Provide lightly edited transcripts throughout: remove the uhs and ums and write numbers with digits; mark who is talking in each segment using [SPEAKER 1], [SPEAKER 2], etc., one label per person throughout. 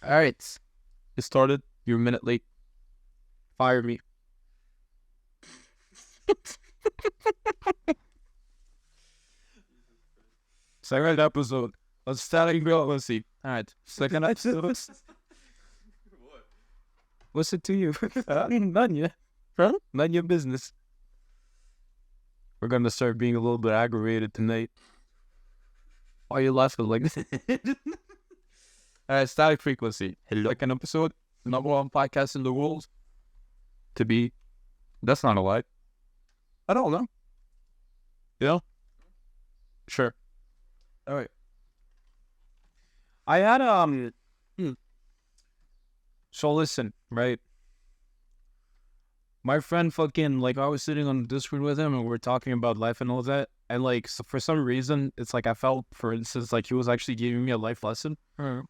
[SPEAKER 1] All right. It started. You're a minute late. Fire me. Second episode. Let's start and go. Let's see. All right. Second episode. What's it to you? None yet. Huh? None your business. We're going to start being a little bit aggravated tonight. Why are you laughing like this? All right. Static frequency. Second episode. Number one podcast in the world. To be. That's not a lie. I don't know. You know? Sure. All right. I had So listen, right? My friend I was sitting on Discord with him and we are talking about life and all that. And so for some reason, it's I felt, for instance, he was actually giving me a life lesson.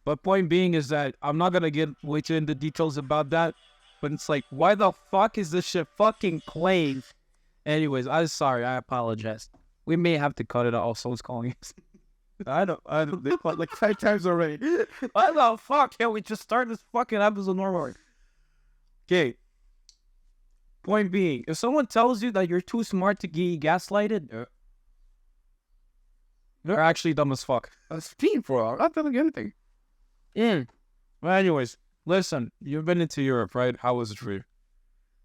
[SPEAKER 1] But point being is that I'm not gonna get way too into details about that. But it's why the fuck is this shit fucking playing? Anyways, I'm sorry. I apologize. We may have to cut it out. Someone's calling us. I don't. They called 5 times already. Why the fuck can't we just start this fucking episode normally? Okay. Point being, if someone tells you that you're too smart to get gaslighted, they're actually dumb as fuck.
[SPEAKER 2] That's bro. I'm not telling you anything.
[SPEAKER 1] Well, anyways, listen. You've been into Europe, right? How was it for you?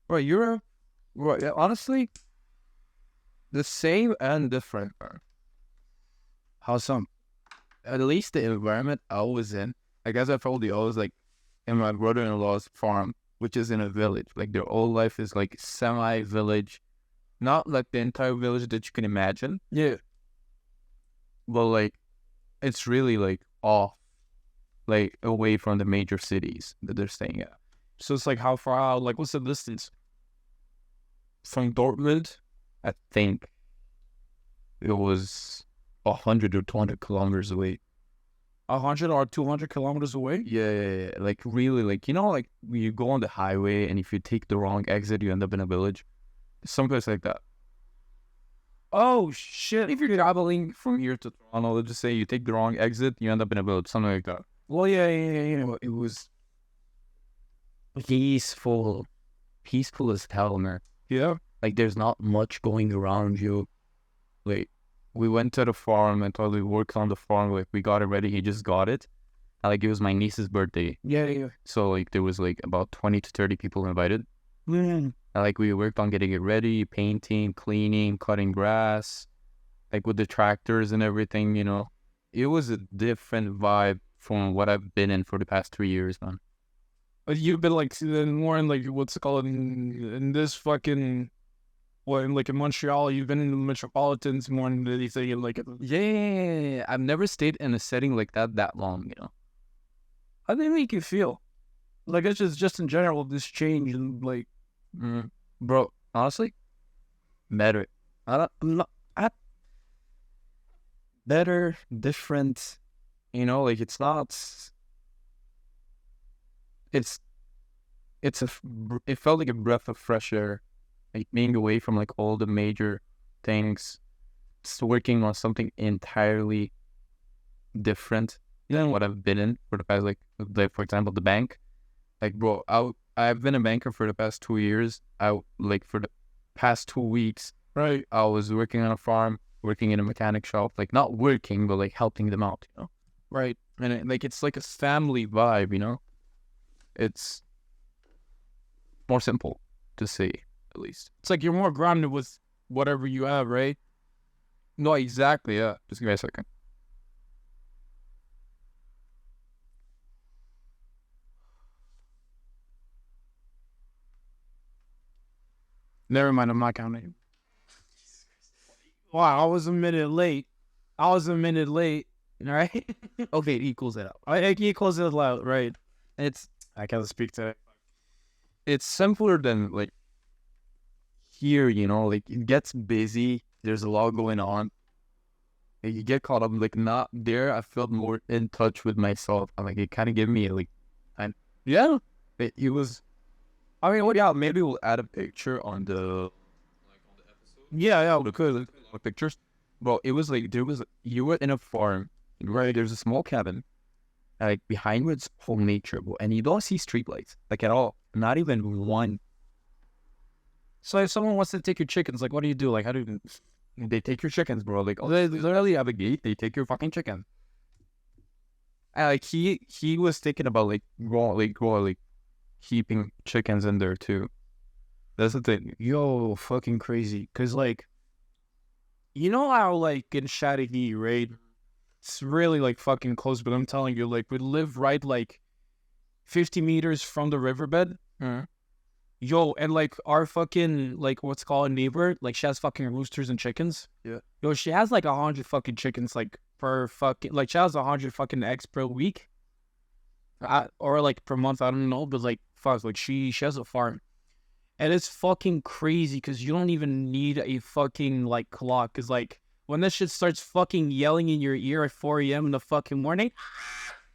[SPEAKER 2] Right, Europe. Right, honestly, the same and different.
[SPEAKER 1] How some?
[SPEAKER 2] At least the environment I was in. I guess I told you I was in my brother-in-law's farm, which is in a village. Their whole life is semi-village, not the entire village that you can imagine.
[SPEAKER 1] Yeah.
[SPEAKER 2] But it's really off, away from the major cities that they're staying at.
[SPEAKER 1] So it's how far out? What's the distance?
[SPEAKER 2] From Dortmund, I think it was 100 or 200 kilometers away.
[SPEAKER 1] 100 or 200 kilometers away?
[SPEAKER 2] Yeah. Really, when you go on the highway and if you take the wrong exit, you end up in a village. Someplace like that.
[SPEAKER 1] Oh, shit.
[SPEAKER 2] If you're traveling from here to Toronto, let's just say you take the wrong exit, you end up in a village, something like that.
[SPEAKER 1] Well, yeah.
[SPEAKER 2] It was peaceful as hell, man.
[SPEAKER 1] Yeah?
[SPEAKER 2] There's not much going around you. We went to the farm and totally worked on the farm. We got it ready. He just got it. And, it was my niece's birthday.
[SPEAKER 1] Yeah.
[SPEAKER 2] So, there was, about 20 to 30 people invited.
[SPEAKER 1] Mm.
[SPEAKER 2] And, we worked on getting it ready, painting, cleaning, cutting grass, with the tractors and everything, It was a different vibe from what I've been in for the past 3 years, man.
[SPEAKER 1] But you've been more in, what's it called, in this fucking... Well, in Montreal, you've been in the metropolitans more than anything.
[SPEAKER 2] Yeah. I've never stayed in a setting like that long,
[SPEAKER 1] How do they make you feel? It's just in general, this change and
[SPEAKER 2] Bro, honestly, better. Better, different. It's not. It felt like a breath of fresh air. Being away from all the major things, just working on something entirely different than what I've been in for the past, for example, the bank. Bro, I've been a banker for the past 2 years. For the past 2 weeks,
[SPEAKER 1] right,
[SPEAKER 2] I was working on a farm, working in a mechanic shop, not working, but helping them out,
[SPEAKER 1] right,
[SPEAKER 2] and it's a family vibe, It's more simple to say. At least
[SPEAKER 1] it's you're more grounded with whatever you have, right?
[SPEAKER 2] No, exactly. Yeah, just give me a second.
[SPEAKER 1] Never mind, I'm not counting. Wow, I was a minute late. All right?
[SPEAKER 2] Okay, it equals it out.
[SPEAKER 1] It equals it out, right? I can't speak to it.
[SPEAKER 2] It's simpler than here, it gets busy. There's a lot going on. You get caught up. Not there. I felt more in touch with myself. It kind of gave me
[SPEAKER 1] yeah.
[SPEAKER 2] It was. I mean, yeah. Maybe we'll add a picture on the on the episode.
[SPEAKER 1] Yeah. We could
[SPEAKER 2] pictures. Well, it was you were in a farm, right? There's a small cabin, like behind you, it's whole nature, bro. And you don't see streetlights like at all. Not even one.
[SPEAKER 1] So if someone wants to take your chickens, like, what do you do? Like, how do you...
[SPEAKER 2] They take your chickens, bro. Like, oh, they literally have a gate. They take your fucking chicken. And like he was thinking about like keeping chickens in there too. That's the thing.
[SPEAKER 1] Yo, fucking crazy. Because, like, you know how, like, in Straddling, right? It's really, like, fucking close, but I'm telling you, like, we live right, like, 50 meters from the riverbed. Yo, and, like, our fucking, like, what's called a neighbor, like, she has fucking roosters and chickens.
[SPEAKER 2] Yeah.
[SPEAKER 1] Yo, she has, like, 100 fucking chickens, like, per fucking, like, she has 100 fucking eggs per week. Or, like, per month, I don't know, but, like, fuck, like, she has a farm. And it's fucking crazy because you don't even need a fucking, like, clock. Because, like, when that shit starts fucking yelling in your ear at 4 a.m. in the fucking morning,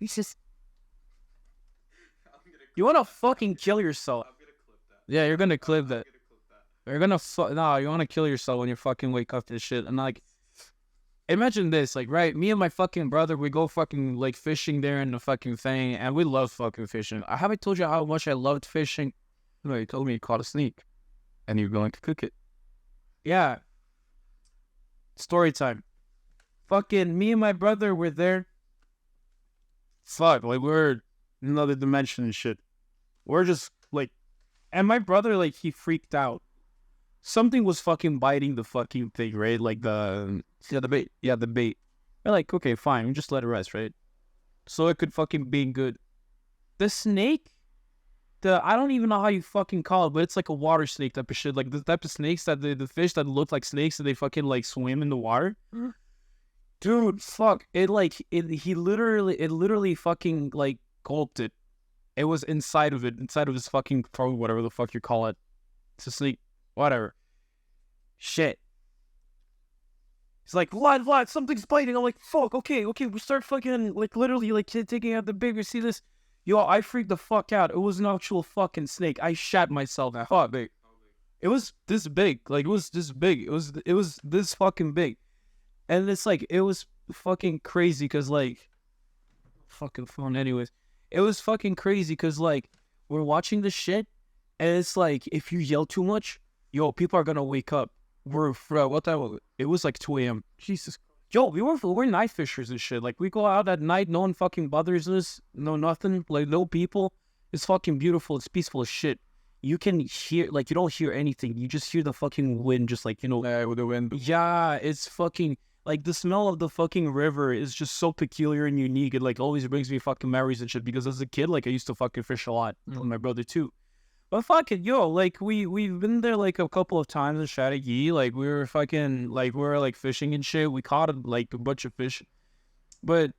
[SPEAKER 1] it's just... You want to fucking kill yourself. Yeah, you're going to clip that. You're going to... No, you want to kill yourself when you fucking wake up to this shit. And, like, imagine this. Like, right, me and my fucking brother, we go fucking, like, fishing there in the fucking thing. And we love fucking fishing. I haven't told you how much I loved fishing.
[SPEAKER 2] No, you told me you caught a snake, and you're going to cook it.
[SPEAKER 1] Yeah. Story time. Fucking me and my brother were there. Fuck, like we're in another dimension and shit. We're just like, and my brother, like, he freaked out. Something was fucking biting the fucking thing, right? Like the bait. Yeah, the bait. We're like, okay, fine, we just let it rest, right? So it could fucking be good. The snake. I don't even know how you fucking call it, but it's like a water snake type of shit. Like the type of snakes that the fish that look like snakes and they fucking like swim in the water. Dude, fuck. It literally fucking like gulped it. It was inside of his fucking throat, whatever the fuck you call it. It's a snake, whatever. Shit. He's like, what? Something's biting. I'm like, fuck, okay. We start fucking like literally like taking out the bait. You see this? Yo, I freaked the fuck out. It was an actual fucking snake. I shat myself. Fuck, big. It was this big. Like, it was this big. It was this fucking big. And it's like, it was fucking crazy because, like, fucking phone anyways. It was fucking crazy because, like, we're watching this shit, and it's like, if you yell too much, yo, people are gonna wake up. What time was it? It was like 2 a.m. Jesus. Yo, we're night fishers and shit. Like, we go out at night, no one fucking bothers us, no nothing, like, no people. It's fucking beautiful. It's peaceful as shit. You can hear, like, you don't hear anything. You just hear the fucking wind, just like, you know.
[SPEAKER 2] Yeah, with the wind.
[SPEAKER 1] Yeah, it's fucking, like, the smell of the fucking river is just so peculiar and unique. It, like, always brings me fucking memories and shit. Because as a kid, like, I used to fucking fish a lot with my brother, too. But fuck it, yo, like, we've been there, like, a couple of times in Strategy. Like, we were fucking, like, we were, like, fishing and shit. We caught, like, a bunch of fish. But,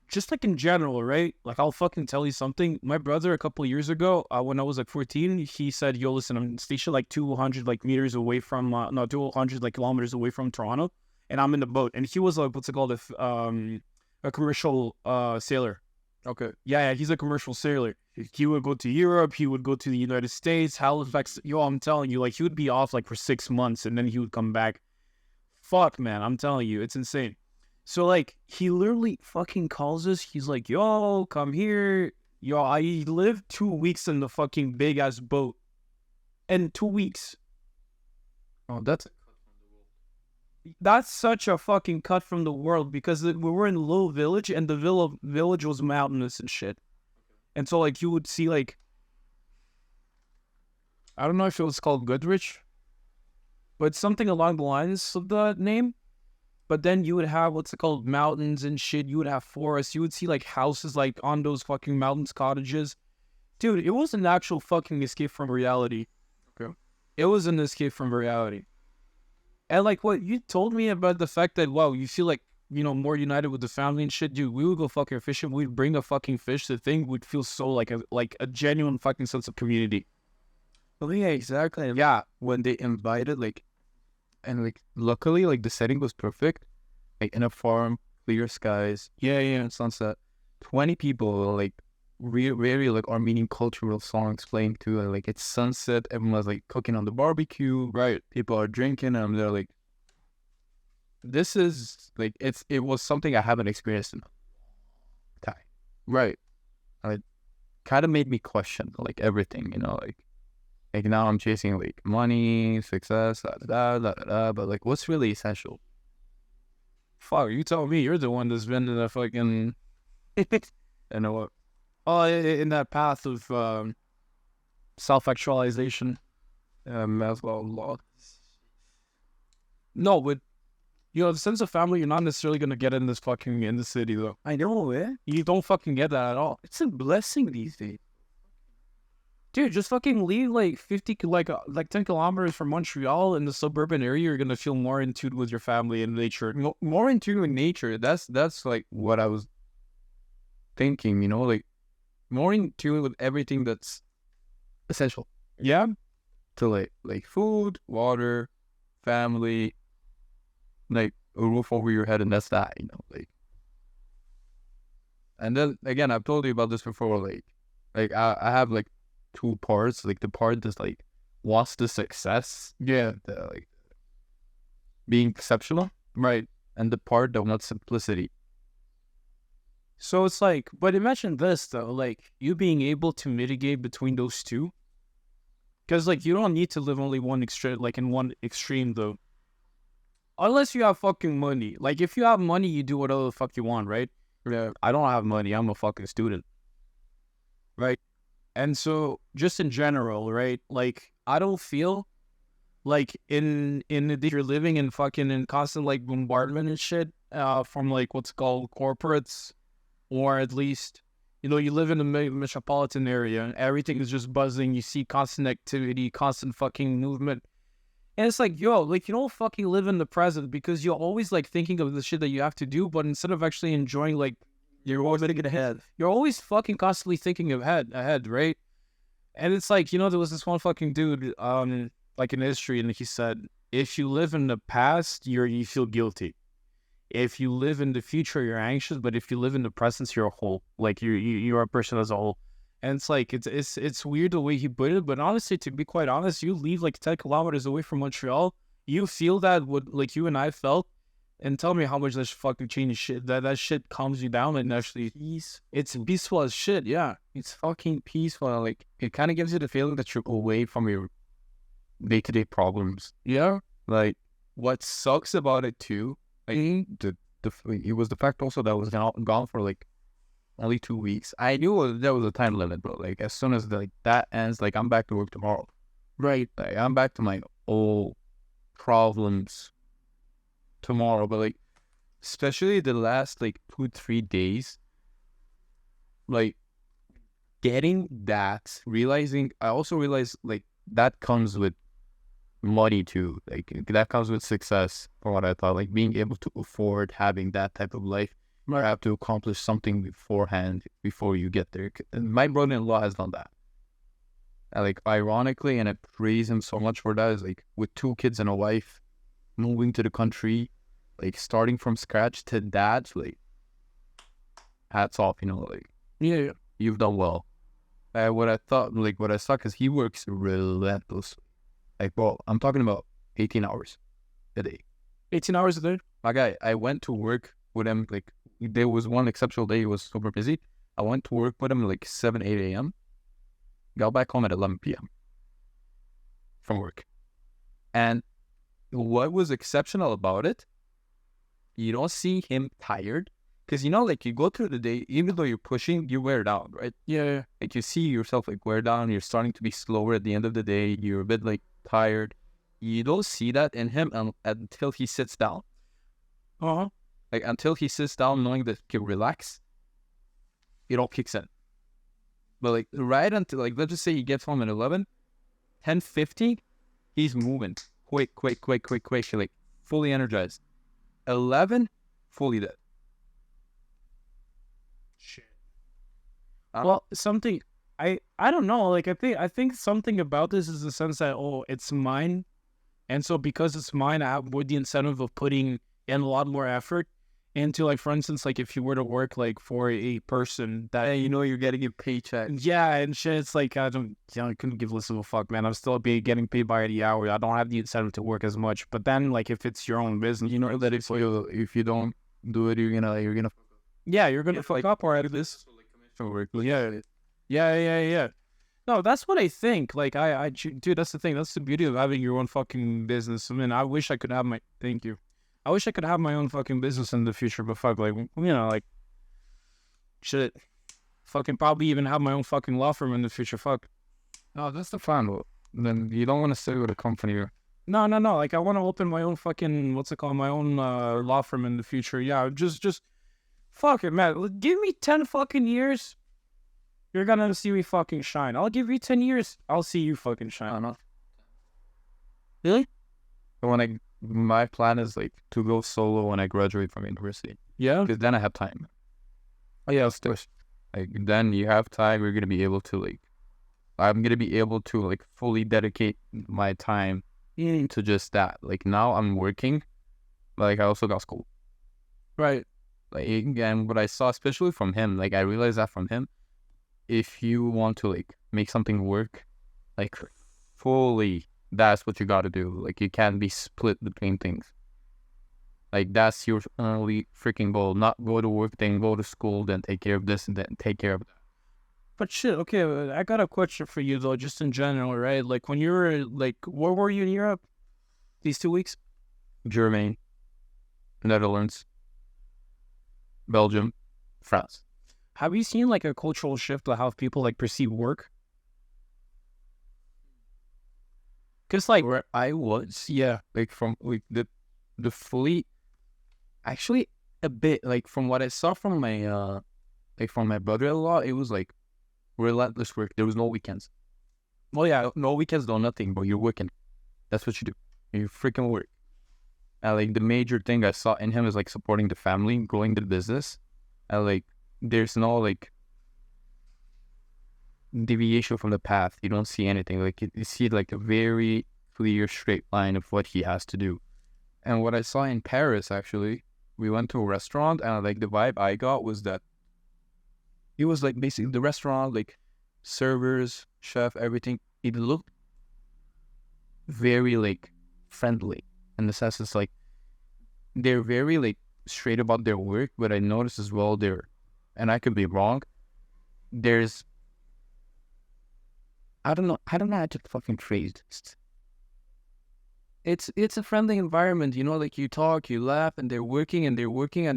[SPEAKER 1] just, like, in general, right? Like, I'll fucking tell you something. My brother, a couple of years ago, when I was, like, 14, he said, yo, listen, I'm stationed, like, 200, like, meters away from, 200, like, kilometers away from Toronto. And I'm in the boat. And he was, like, what's it called? A commercial, sailor.
[SPEAKER 2] Okay.
[SPEAKER 1] Yeah, he's a commercial sailor. He would go to Europe. He would go to the United States, Halifax. Yo, I'm telling you, like, he would be off, like, for 6 months, and then he would come back. Fuck, man, I'm telling you, it's insane. So, like, he literally fucking calls us. He's like, yo, come here. Yo, I lived 2 weeks in the fucking big-ass boat. And 2 weeks.
[SPEAKER 2] Oh, that's
[SPEAKER 1] That's such a fucking cut from the world because we were in a little village and the village was mountainous and shit. And so, like, you would see, like, I don't know if it was called Goodrich, but something along the lines of the name. But then you would have, what's it called, mountains and shit. You would have forests. You would see, like, houses, like, on those fucking mountains, cottages. Dude, it was an actual fucking escape from reality.
[SPEAKER 2] Okay.
[SPEAKER 1] It was an escape from reality. And, like, what you told me about the fact that, wow, you feel like, you know, more united with the family and shit, dude, we would go fucking fishing. We'd bring a fucking fish. The thing would feel so like a genuine fucking sense of community.
[SPEAKER 2] Oh, yeah, exactly. Yeah, when they invited, like, and, like, luckily, like, the setting was perfect. Like, in a farm, clear skies.
[SPEAKER 1] Yeah.
[SPEAKER 2] Sunset. 20 people, like, really, like, Armenian cultural songs playing too. And, like, it's sunset. Everyone's, like, cooking on the barbecue.
[SPEAKER 1] Right.
[SPEAKER 2] People are drinking, and they're, like, this is, like, it was something I haven't experienced in time. Right. And it kind of made me question like everything, like now I'm chasing like money, success, but like what's really essential?
[SPEAKER 1] Fuck, you tell me. You're the one that's been in the fucking
[SPEAKER 2] And what?
[SPEAKER 1] in that path of self-actualization.
[SPEAKER 2] As well.
[SPEAKER 1] No, but the sense of family, you're not necessarily gonna get in the city though.
[SPEAKER 2] I know,
[SPEAKER 1] You don't fucking get that at all.
[SPEAKER 2] It's a blessing these days.
[SPEAKER 1] Dude, just fucking leave like 10 kilometers from Montreal in the suburban area. You're gonna feel more in tune with your family and nature.
[SPEAKER 2] More in tune with nature. That's like what I was thinking, like more in tune with everything that's essential.
[SPEAKER 1] Yeah.
[SPEAKER 2] To like food, water, family, like a roof over your head, and that's that, like. And then again, I've told you about this before, like I have like two parts, like the part that's like wants the success,
[SPEAKER 1] Yeah.
[SPEAKER 2] the like being exceptional,
[SPEAKER 1] Right.
[SPEAKER 2] and the part that wants simplicity.
[SPEAKER 1] So it's like, but imagine this though, like you being able to mitigate between those two. Because like you don't need to live only one extreme, like in one extreme though. Unless you have fucking money. Like if you have money, you do whatever the fuck you want, right?
[SPEAKER 2] Yeah.
[SPEAKER 1] I don't have money. I'm a fucking student. Right? And so just in general, right? Like I don't feel like you're living in constant like bombardment and shit from like what's called corporates, or at least you live in a metropolitan area and everything is just buzzing. You see constant activity, constant fucking movement. And it's like, yo, like you don't fucking live in the present because you're always like thinking of the shit that you have to do, but instead of actually enjoying, like
[SPEAKER 2] You're always thinking ahead.
[SPEAKER 1] you're always fucking constantly thinking ahead, right? And it's like, there was this one fucking dude, like in history, and he said, if you live in the past, you feel guilty. If you live in the future, you're anxious, but if you live in the present, you're a whole. Like you're a person as a whole. And it's like it's weird the way he put it, but honestly, to be quite honest, you leave like 10 kilometers away from Montreal, you feel that what like you and I felt, and tell me how much that fucking change shit that shit calms you down and actually it's peaceful as shit. Yeah,
[SPEAKER 2] It's fucking peaceful. Like it kind of gives you the feeling that you're away from your day-to-day problems.
[SPEAKER 1] yeah,
[SPEAKER 2] Like what sucks about it too, like it was the fact also that I was gone for like only 2 weeks. I knew there was a time limit, bro. Like as soon as that ends, like I'm back to work tomorrow.
[SPEAKER 1] right.
[SPEAKER 2] Like I'm back to my old problems tomorrow. But like especially the last like 2-3 days, like getting that, I also realized like that comes with money too. Like that comes with success, for what I thought. Like being able to afford having that type of life. You have to accomplish something beforehand before you get there. And my brother-in-law has done that. And like ironically, and I praise him so much for that, is like with 2 kids and a wife, moving to the country, like starting from scratch to that, like hats off, like
[SPEAKER 1] Yeah.
[SPEAKER 2] you've done well. What I saw, because he works relentlessly. Like, well, I'm talking about 18 hours a day.
[SPEAKER 1] 18 hours a day?
[SPEAKER 2] My guy, I went to work with him, like, there was one exceptional day, he was super busy. I went to work with him like 7, 8 a.m. Got back home at 11 p.m. from work. And what was exceptional about it, you don't see him tired. Because, like, you go through the day, even though you're pushing, you wear down, right?
[SPEAKER 1] Yeah.
[SPEAKER 2] Like, you see yourself, like, wear down. You're starting to be slower at the end of the day. You're a bit, like, tired. You don't see that in him until he sits down.
[SPEAKER 1] Uh-huh.
[SPEAKER 2] Like, until he sits down knowing that he can relax, it all kicks in. But, like, right until, like, let's just say he gets home at 11, 10:50, he's moving. Quick, like, fully energized. 11, fully dead.
[SPEAKER 1] Shit. Well, something I don't know. Like I think something about this is the sense that it's mine, and so because it's mine, I have more the incentive of putting in a lot more effort into, like, for instance, like if you were to work like for a person that
[SPEAKER 2] You're getting a paycheck.
[SPEAKER 1] yeah and shit, it's like I couldn't give less of a fuck, man. I'm still getting paid by the hour. I don't have the incentive to work as much. But then, like, if it's your own business,
[SPEAKER 2] That if you don't do it, you're gonna
[SPEAKER 1] yeah, you're gonna fuck up, or at least.
[SPEAKER 2] to work.
[SPEAKER 1] Yeah. No, that's what I think. Like, dude, that's the thing. That's the beauty of having your own fucking business. I mean, I wish I could have my. Thank you. I wish I could have my own fucking business in the future, but fuck, like, like, shit. Fucking probably even have my own fucking law firm in the future. Fuck.
[SPEAKER 2] No, that's the fun. Well, then you don't want to stay with a company.
[SPEAKER 1] No. Like, I want to open my own fucking, what's it called? My own law firm in the future. Yeah, just, fuck it, man. Give me 10 fucking years. You're gonna see me fucking shine. I'll give you 10 years. I'll see you fucking shine.
[SPEAKER 2] I don't know.
[SPEAKER 1] Really?
[SPEAKER 2] But my plan is like to go solo when I graduate from university.
[SPEAKER 1] Yeah?
[SPEAKER 2] Because then I have time.
[SPEAKER 1] Oh, yeah, of course.
[SPEAKER 2] Like, then you have time, you're going to be able to I'm going to be able to like fully dedicate my time to just that. Like, now I'm working, but like I also got school.
[SPEAKER 1] Right.
[SPEAKER 2] Like, again, what I saw, especially from him, like I realized that from him, if you want to like make something work, like fully, that's what you got to do. Like, you can't be split between things. Like, that's your only freaking goal. Not go to work, then go to school, then take care of this, and then take care of that.
[SPEAKER 1] But shit, okay, I got a question for you though, just in general, right? Like, when you were, like, where were you in Europe these 2 weeks?
[SPEAKER 2] Germany, Netherlands, Belgium, France.
[SPEAKER 1] Have you seen, like, a cultural shift of how people, like, perceive work? Because, like,
[SPEAKER 2] Where I was,
[SPEAKER 1] yeah.
[SPEAKER 2] like, from like the fully, actually a bit, like, from what I saw from my brother-in-law, it was like relentless work. There was no weekends.
[SPEAKER 1] Well, yeah.
[SPEAKER 2] No weekends, no nothing, but you're working. That's what you do. You freaking work. And like, the major thing I saw in him is like supporting the family, growing the business, and like, there's no like deviation from the path. You don't see anything. Like, you see like a very clear straight line of what he has to do. And what I saw in Paris, actually, we went to a restaurant, and like the vibe I got was that it was like basically the restaurant, like servers, chef, everything. It looked very like friendly in the sense it's like they're very like straight about their work. But I noticed as well and I could be wrong, there's I don't know how to fucking phrase this. It's a friendly environment, like you talk, you laugh, and they're working at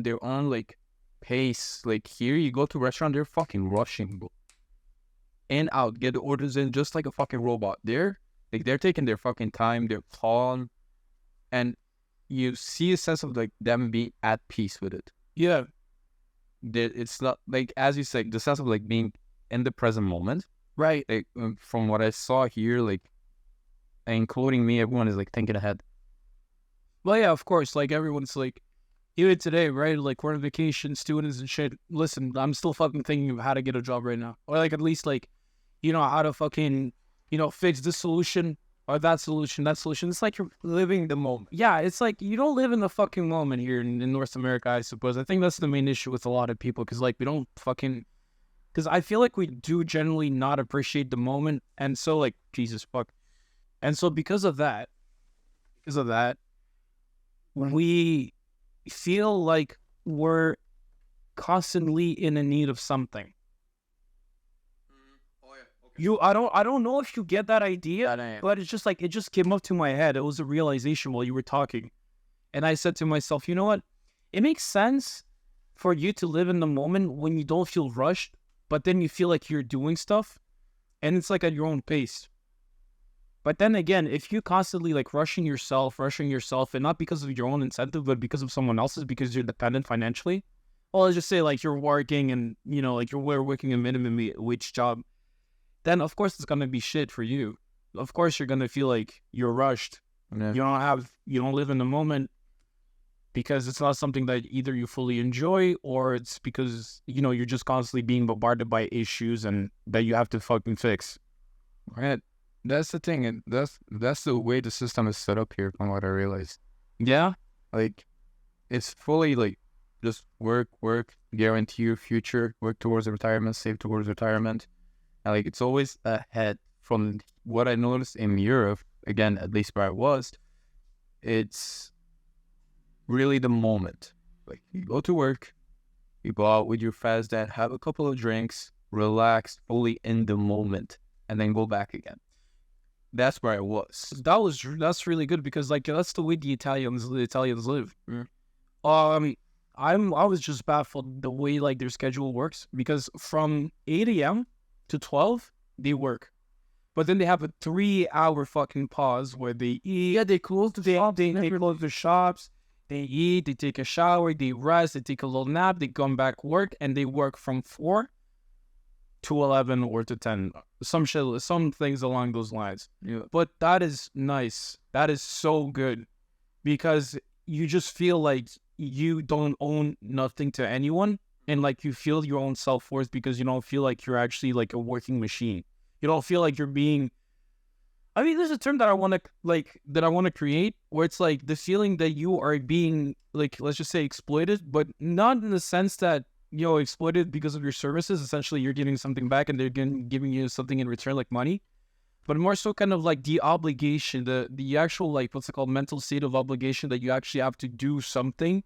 [SPEAKER 2] their own like pace. Like, here you go to a restaurant, they're fucking rushing, bro. In, out, get the orders in just like a fucking robot. They're taking their fucking time, they're calm, and you see a sense of like them being at peace with it.
[SPEAKER 1] Yeah.
[SPEAKER 2] It's not like, as you said, the sense of like being in the present moment.
[SPEAKER 1] Right.
[SPEAKER 2] Like, from what I saw here, like, including me, everyone is like thinking ahead.
[SPEAKER 1] Well, yeah, of course. Like, everyone's like, even today, right? Like, we're on vacation, students and shit. Listen, I'm still fucking thinking of how to get a job right now. Or, like, at least, like, how to fucking, fix this solution or that solution. It's like you're living the moment. Yeah, it's like you don't live in the fucking moment here in North America, I suppose. I think that's the main issue with a lot of people, because, like, we don't fucking... Because I feel like we do generally not appreciate the moment. And so, like, Jesus fuck. And so because of that, we feel like we're constantly in a need of something. I don't know if you get that idea, but it's just like, it just came up to my head. It was a realization while you were talking. And I said to myself, you know what? It makes sense for you to live in the moment when you don't feel rushed, but then you feel like you're doing stuff and it's like at your own pace. But then again, if you constantly like rushing yourself, and not because of your own incentive, but because of someone else's, because you're dependent financially, well, let's just say like you're working and, like you're working a minimum wage job, then of course it's going to be shit for you. Of course you're going to feel like you're rushed.
[SPEAKER 2] Yeah.
[SPEAKER 1] You don't live in the moment because it's not something that either you fully enjoy, or it's because, you're just constantly being bombarded by issues and that you have to fucking fix.
[SPEAKER 2] Right. That's the thing, and that's the way the system is set up here, from what I realized.
[SPEAKER 1] Yeah?
[SPEAKER 2] Like, it's fully like, just work, guarantee your future, work towards retirement, save towards retirement. And like, it's always ahead. From what I noticed in Europe, again, at least where I was, it's really the moment. Like, you go to work, you go out with your friends, then have a couple of drinks, relaxed, fully in the moment, and then go back again. That's where I was.
[SPEAKER 1] That's really good because like that's the way the Italians live. I was just baffled the way like their schedule works because from 8 a.m. to 12 they work, but then they have a 3-hour fucking pause where they eat. Yeah, they close the shops, they eat, they take a shower, they rest, they take a little nap, they come back work, and they work from 4 to 11 or to 10. Some things along those lines.
[SPEAKER 2] Yeah.
[SPEAKER 1] But that is nice. That is so good because you just feel like you don't own nothing to anyone, and like you feel your own self-worth because you don't feel like you're actually like a working machine. You don't feel like you're being, I mean, there's a term that I want to create where it's like the feeling that you are being like, let's just say exploited, but not in the sense that, exploited because of your services. Essentially, you're getting something back and they're giving you something in return, like money, but more so kind of like the obligation, the actual, like, what's it called, mental state of obligation that you actually have to do something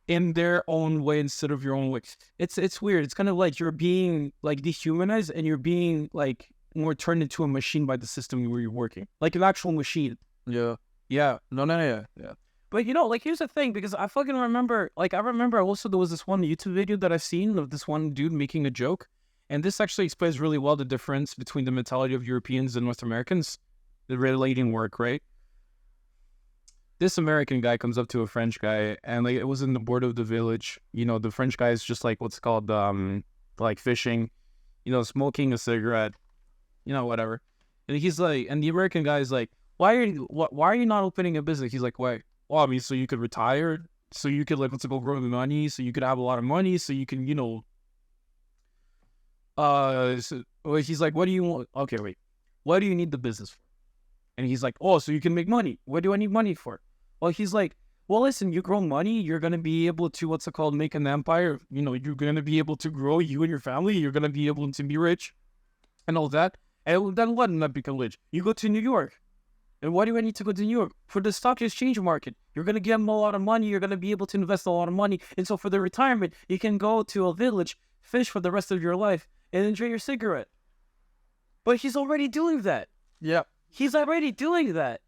[SPEAKER 1] in their own way instead of your own way. It's weird. It's kind of like you're being like dehumanized and you're being like more turned into a machine by the system where you're working, like an actual machine.
[SPEAKER 2] Yeah.
[SPEAKER 1] Yeah. But like here's the thing, because I fucking remember, like I remember also there was this one YouTube video that I've seen of this one dude making a joke, and this actually explains really well the difference between the mentality of Europeans and North Americans, the relating work, right? This American guy comes up to a French guy, and like it was in the board of the village. The French guy is just like what's called like fishing, smoking a cigarette, whatever. And he's like, and the American guy is like, why are you not opening a business? He's like, why? Well, I mean, so you could retire, so you could like what's it called, grow the money, so you could have a lot of money, so you can he's like, what do you want? Okay, wait, what do you need the business for? And he's like, oh, so you can make money. What do I need money for? Well, he's like, well, listen, you grow money, you're going to be able to, what's it called, make an empire. You're going to be able to grow you and your family. You're going to be able to be rich and all that. And then what? Not become rich. You go to New York. And why do I need to go to New York? For the stock exchange market. You're going to get a lot of money. You're going to be able to invest a lot of money. And so for the retirement, you can go to a village, fish for the rest of your life, and enjoy your cigarette. But he's already doing that.
[SPEAKER 2] Yeah.
[SPEAKER 1] He's already doing that.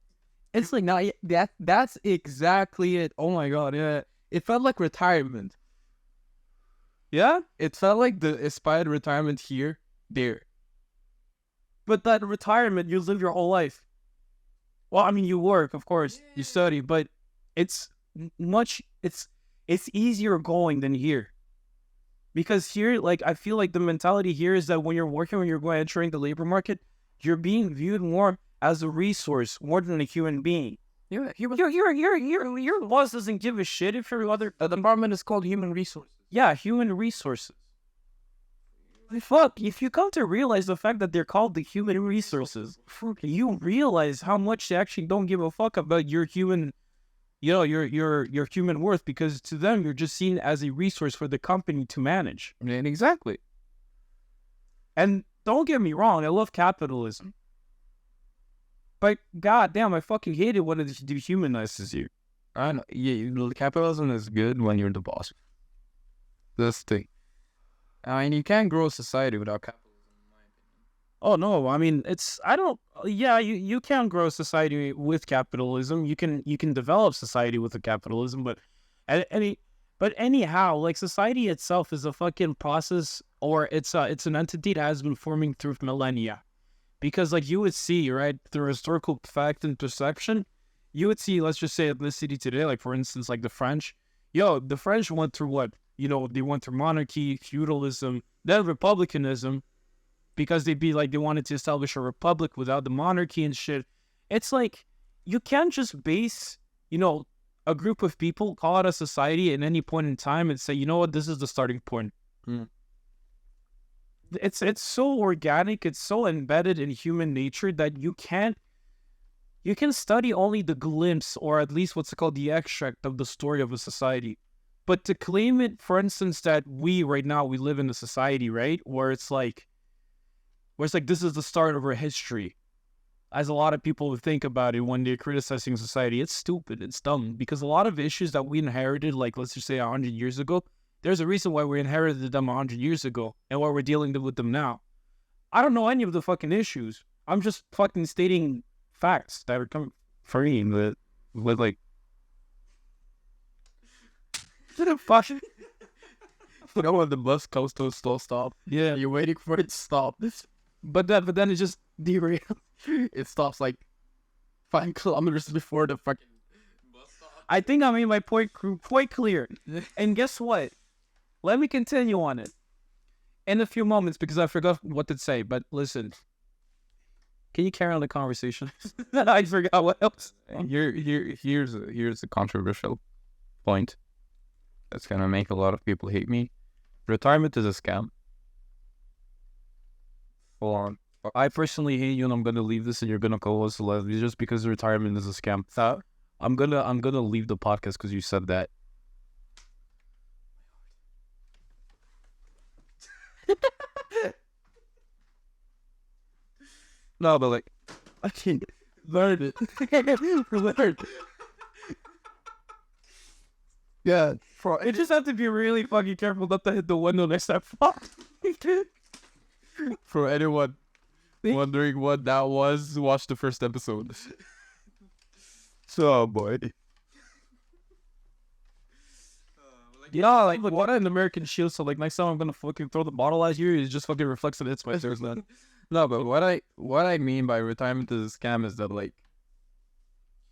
[SPEAKER 1] It's like, now that's exactly it. Oh my God, yeah.
[SPEAKER 2] It felt like retirement.
[SPEAKER 1] Yeah?
[SPEAKER 2] It felt like the aspired retirement here, there.
[SPEAKER 1] But that retirement, you live your whole life. Well, I mean, you work, of course, you study, but it's easier going than here. Because here, like, I feel like the mentality here is that when you're working, when you're entering the labor market, you're being viewed more as a resource more than a human being.
[SPEAKER 2] Yeah,
[SPEAKER 1] your boss doesn't give a shit if your other
[SPEAKER 2] the department is called human resources.
[SPEAKER 1] Yeah, human resources. Fuck, if you come to realize the fact that they're called the human resources, you realize how much they actually don't give a fuck about your human, your human worth, because to them you're just seen as a resource for the company to manage.
[SPEAKER 2] And exactly.
[SPEAKER 1] And don't get me wrong, I love capitalism. But goddamn, I fucking hate it when it dehumanizes you.
[SPEAKER 2] I know. Yeah, capitalism is good when you're the boss. That's the thing. I mean, you can't grow a society without capitalism, in my opinion.
[SPEAKER 1] Oh no, I mean, you can grow society with capitalism. You can develop society with the capitalism, but anyhow, like society itself is a fucking process, or it's an entity that has been forming through millennia. Because like you would see, right, through historical fact and perception, you would see, let's just say ethnicity today, like for instance, like the French. The French went through what? They went through monarchy, feudalism, then republicanism, because they wanted to establish a republic without the monarchy and shit. It's like, you can't just base, a group of people, call it a society at any point in time and say, you know what, this is the starting point.
[SPEAKER 2] Mm.
[SPEAKER 1] It's so organic, it's so embedded in human nature that you can study only the glimpse, or at least what's called the extract of the story of a society. But to claim it, for instance, that we live in a society, right, where it's like this is the start of our history, as a lot of people think about it when they're criticizing society, it's stupid, it's dumb, because a lot of issues that we inherited, like let's just say 100 years ago, There's a reason why we inherited them 100 years ago and why we're dealing with them now. I don't know any of the fucking issues. I'm just fucking stating facts that are coming for me with like. Fuck.
[SPEAKER 2] You know when the bus comes to a slow stop?
[SPEAKER 1] Yeah.
[SPEAKER 2] You're waiting for it to stop.
[SPEAKER 1] But then it just derailed.
[SPEAKER 2] It stops like 5 kilometers before the fucking bus stop.
[SPEAKER 1] I think I made my point quite clear. And guess what? Let me continue on it in a few moments because I forgot what to say. But listen, can you carry on the conversation? I forgot what else.
[SPEAKER 2] Here's a controversial point that's gonna make a lot of people hate me. Retirement is a scam. Full on.
[SPEAKER 1] I personally hate you, and I'm gonna leave this, and you're gonna co-host Leslie just because retirement is a scam. I'm gonna leave the podcast because you said that.
[SPEAKER 2] No, but like, I can't learn it. Learn. Yeah,
[SPEAKER 1] You just have to be really fucking careful not to hit the window next time.
[SPEAKER 2] For anyone wondering what that was, watch the first episode. So, boy.
[SPEAKER 1] Yeah, like what an American shield. So like next time I'm gonna fucking throw the bottle at you, it just fucking reflects and hits my stairs, man.
[SPEAKER 2] No, but what I mean by retirement is a scam is that like,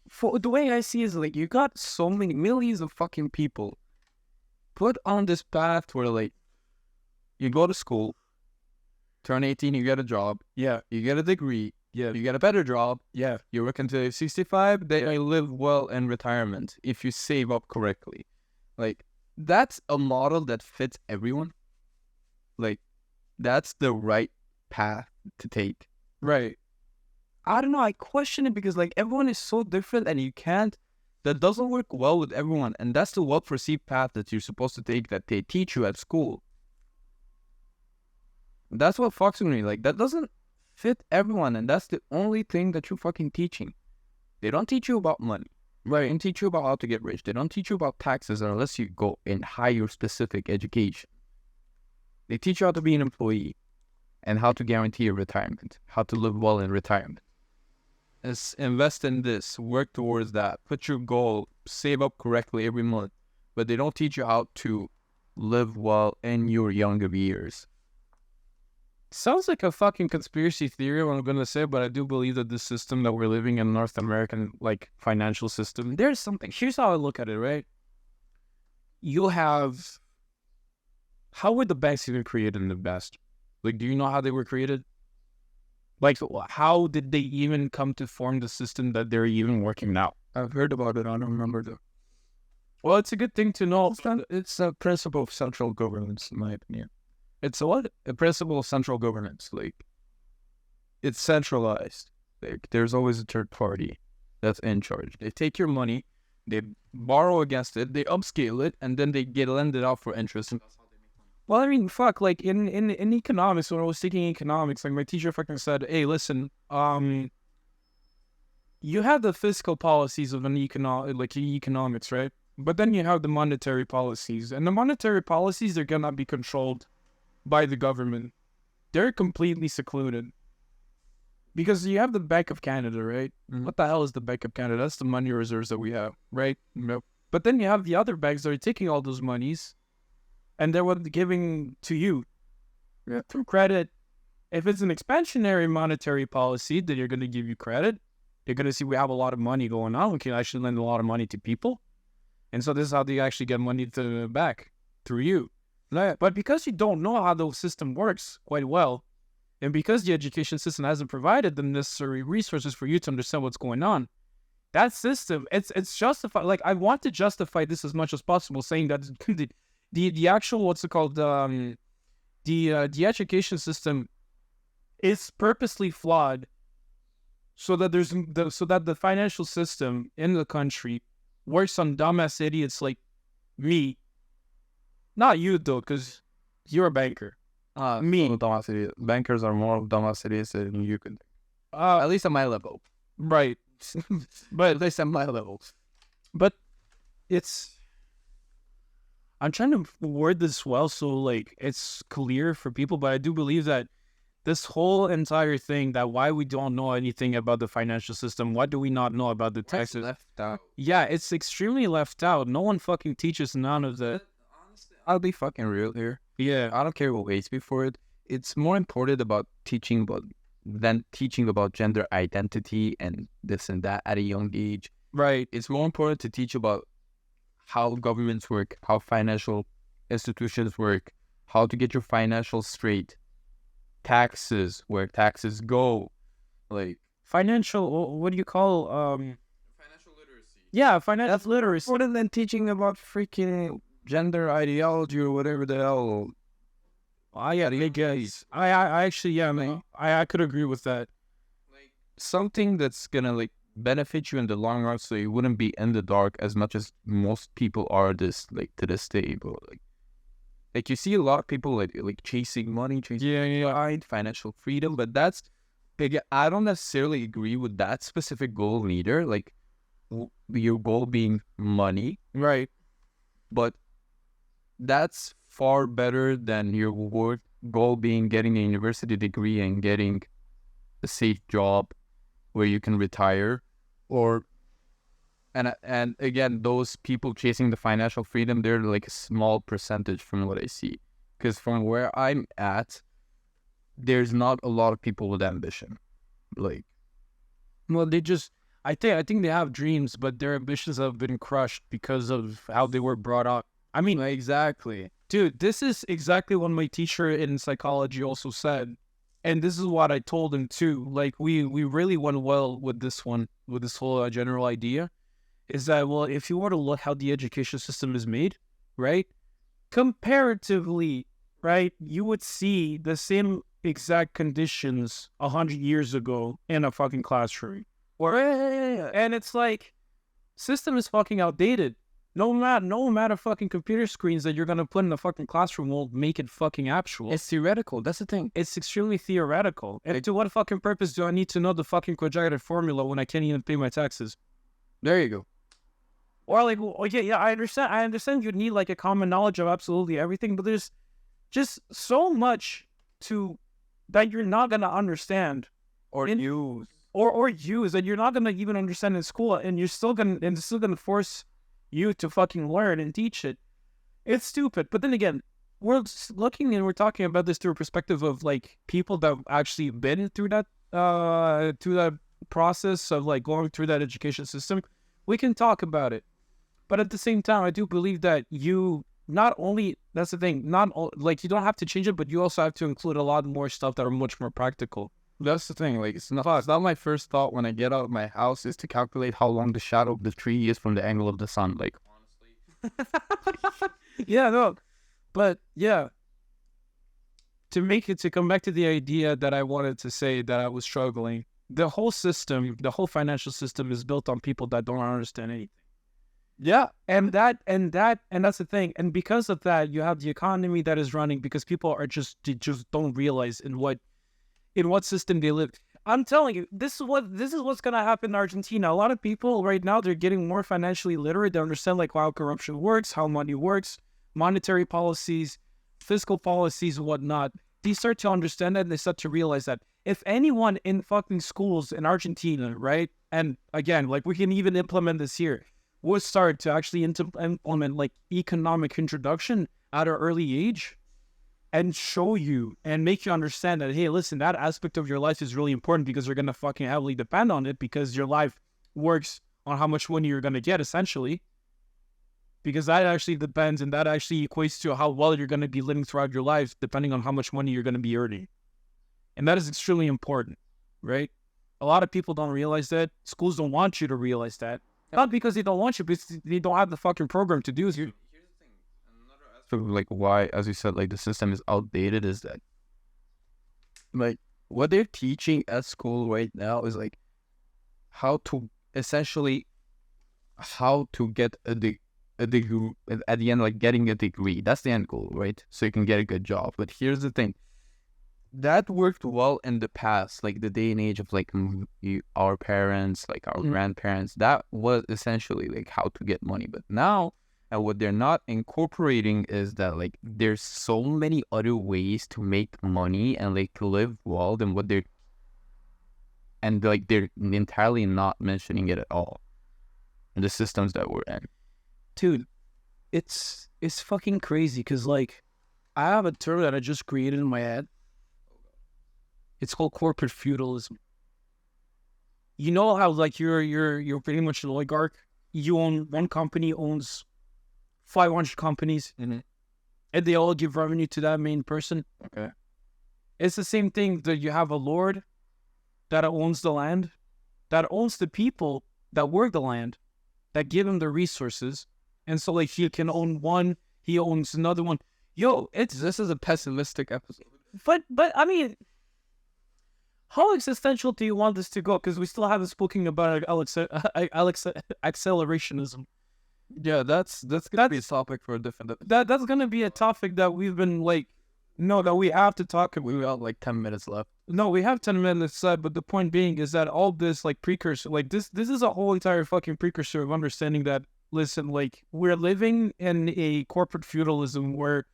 [SPEAKER 1] For the way I see it is like you got so many
[SPEAKER 2] millions of fucking people put on this path where like you go to school, turn 18, you get a job,
[SPEAKER 1] yeah,
[SPEAKER 2] you get a degree,
[SPEAKER 1] yeah,
[SPEAKER 2] you get a better job,
[SPEAKER 1] yeah.
[SPEAKER 2] you work until you're 65, they live well in retirement if you save up correctly. Like, that's a model that fits everyone. Like, that's the right path to take.
[SPEAKER 1] Right.
[SPEAKER 2] I don't know, I question it because like everyone is so different and that doesn't work well with everyone. And that's the well-perceived path that you're supposed to take that they teach you at school. That's what fucks with me. Like, that doesn't fit everyone, and that's the only thing that you're fucking teaching. They don't teach you about money. Right. They don't teach you about how to get rich. They don't teach you about taxes unless you go in higher specific education. They teach you how to be an employee and how to guarantee a retirement, how to live well in retirement. Invest in this, work towards that, put your goal, save up correctly every month. But they don't teach you how to live well in your younger years.
[SPEAKER 1] Sounds like a fucking conspiracy theory, what I'm gonna say, but I do believe that this system that we're living in, North American like financial system, there's something. Here's how I look at it, right? You have, how were the banks even created in the past? Like, do you know how they were created? Like, how did they even come to form the system that they're even working now?
[SPEAKER 2] I've heard about it. I don't remember though.
[SPEAKER 1] Well, it's a good thing to know.
[SPEAKER 2] It's a principle of central governance, in my opinion.
[SPEAKER 1] It's a what?
[SPEAKER 2] A principle of central governance. Like, it's centralized. Like, there's always a third party that's in charge. They take your money, they borrow against it, they upscale it, and then they get lended out for interest. And that's how they make money.
[SPEAKER 1] Well, I mean, fuck, like in economics, when I was taking economics, like my teacher fucking said, hey, listen, you have the fiscal policies of an economics, right? But then you have the monetary policies, and the monetary policies are gonna be controlled by the government. They're completely secluded. Because you have the Bank of Canada, right?
[SPEAKER 2] Mm-hmm.
[SPEAKER 1] What the hell is the Bank of Canada? That's the money reserves that we have, right? Nope. But then you have the other banks that are taking all those monies and they're giving to you through credit. If it's an expansionary monetary policy, then you're going to give you credit. You're going to see we have a lot of money going on. We can actually lend a lot of money to people. And so this is how they actually get money back through you. But because you don't know how the system works quite well, and because the education system hasn't provided the necessary resources for you to understand what's going on, that system, it's justified. Like, I want to justify this as much as possible, saying that the actual, what's it called, the education system is purposely flawed, so that the financial system in the country works on dumbass idiots me. Not you, though, because you're a banker.
[SPEAKER 2] Me. Dumbass idiots. Bankers are more dumbass idiots than you could. At least at my level.
[SPEAKER 1] Right.
[SPEAKER 2] But at least at my level.
[SPEAKER 1] But I'm trying to word this well so like it's clear for people, but I do believe that this whole entire thing, that why we don't know anything about the financial system, why do we not know about the taxes?
[SPEAKER 2] Left out.
[SPEAKER 1] Yeah, it's extremely left out. No one fucking teaches none of that.
[SPEAKER 2] Honestly, I'll be fucking real here.
[SPEAKER 1] Yeah,
[SPEAKER 2] I don't care what waits me for it. It's more important about teaching about than teaching about gender identity and this and that at a young age.
[SPEAKER 1] right.
[SPEAKER 2] It's more important to teach about how governments work, how financial institutions work, how to get your financials straight, taxes, where taxes go, like
[SPEAKER 1] Financial, what do you call,
[SPEAKER 2] financial literacy.
[SPEAKER 1] yeah, financial literacy.
[SPEAKER 2] More than teaching about freaking gender ideology or whatever the hell.
[SPEAKER 1] Yeah, I guess. I actually, yeah, man, I could agree with that.
[SPEAKER 2] Like something that's gonna like benefit you in the long run, so you wouldn't be in the dark as much as most people are this like to this day. But like you see a lot of people like chasing money, chasing financial freedom, but that's again, I don't necessarily agree with that specific goal either. Like your goal being money,
[SPEAKER 1] Right.
[SPEAKER 2] but that's far better than your goal being getting a university degree and getting a safe job where you can retire, or and again, those people chasing the financial freedom, they're like a small percentage from what I see, because from where I'm at, there's not a lot of people with ambition. Like,
[SPEAKER 1] Well, I think they have dreams, but their ambitions have been crushed because of how they were brought up. I mean,
[SPEAKER 2] exactly.
[SPEAKER 1] dude, this is exactly what my teacher in psychology also said. And this is what I told him too. Like, we really went well with this whole general idea. Is that, well, if you were to look how the education system is made, right? Comparatively, right, you would see the same exact conditions 100 years ago in a fucking classroom. And it's like, system is fucking outdated. No matter fucking computer screens that you're gonna put in the fucking classroom will make it fucking actual.
[SPEAKER 2] It's theoretical. That's the thing.
[SPEAKER 1] It's extremely theoretical. And to what fucking purpose do I need to know the fucking quadratic formula when I can't even pay my taxes?
[SPEAKER 2] There you go.
[SPEAKER 1] Or like, well, yeah, I understand you need like a common knowledge of absolutely everything, but there's just so much that you're not gonna understand
[SPEAKER 2] Or use.
[SPEAKER 1] or use that you're not gonna even understand in school, and it's still gonna force you to fucking learn and teach it. It's stupid. But then again, we're looking and we're talking about this through a perspective of like people that have actually been through that process of like going through that education system. We can talk about it. But at the same time, I do believe that you not only, that's the thing, like you don't have to change it, but you also have to include a lot more stuff that are much more practical.
[SPEAKER 2] That's the thing. Like, it's not my first thought when I get out of my house is to calculate how long the shadow of the tree is from the angle of the sun. Like, honestly.
[SPEAKER 1] Yeah, no. But yeah, to come back to the idea that I wanted to say that I was struggling, the whole financial system is built on people that don't understand anything. Yeah, and that's the thing. And because of that, you have the economy that is running because people they just don't realize in what system they live. I'm telling you, this is what's gonna happen in Argentina. A lot of people right now, they're getting more financially literate. They understand like how corruption works, how money works, monetary policies, fiscal policies, and whatnot. They start to understand that, and they start to realize that if anyone in fucking schools in Argentina, right, and again, like we can even implement this here, would start to actually implement like economic introduction at an early age, and show you and make you understand that, hey, listen, that aspect of your life is really important because you're going to fucking heavily depend on it because your life works on how much money you're going to get, essentially. Because that actually depends, and that actually equates to how well you're going to be living throughout your life, depending on how much money you're going to be earning. And that is extremely important, right? A lot of people don't realize that. Schools don't want you to realize that. Not because they don't want you, but they don't have the fucking program to do it.
[SPEAKER 2] So like why, as you said, like the system is outdated is that like what they're teaching at school right now is like how to get a degree at the end, like getting a degree. That's the end goal, right? So you can get a good job. But here's the thing. That worked well in the past, like the day and age of like our parents, like our grandparents. That was essentially like how to get money. But now, And what they're not incorporating is that like there's so many other ways to make money and like to live well than what they're entirely not mentioning it at all in the systems that we're in.
[SPEAKER 1] Dude, it's fucking crazy because like I have a term that I just created in my head. It's called corporate feudalism. You know how like you're pretty much an oligarch. You own one company, owns 500 companies, and they all give revenue to that main person.
[SPEAKER 2] Okay.
[SPEAKER 1] It's the same thing that you have a lord that owns the land, that owns the people that work the land, that give him the resources, and so like he can own one, he owns another one. Yo, this is a pessimistic episode. But I mean, how existential do you want this to go? Because we still haven't spoken about accelerationism.
[SPEAKER 2] Yeah, that's gonna be a topic for a different episode.
[SPEAKER 1] That's gonna be a topic that we've been like, no, that we have to talk about.
[SPEAKER 2] We got like 10 minutes left.
[SPEAKER 1] No, we have 10 minutes left, but the point being is that all this like precursor, like this is a whole entire fucking precursor of understanding that, listen, like we're living in a corporate feudalism where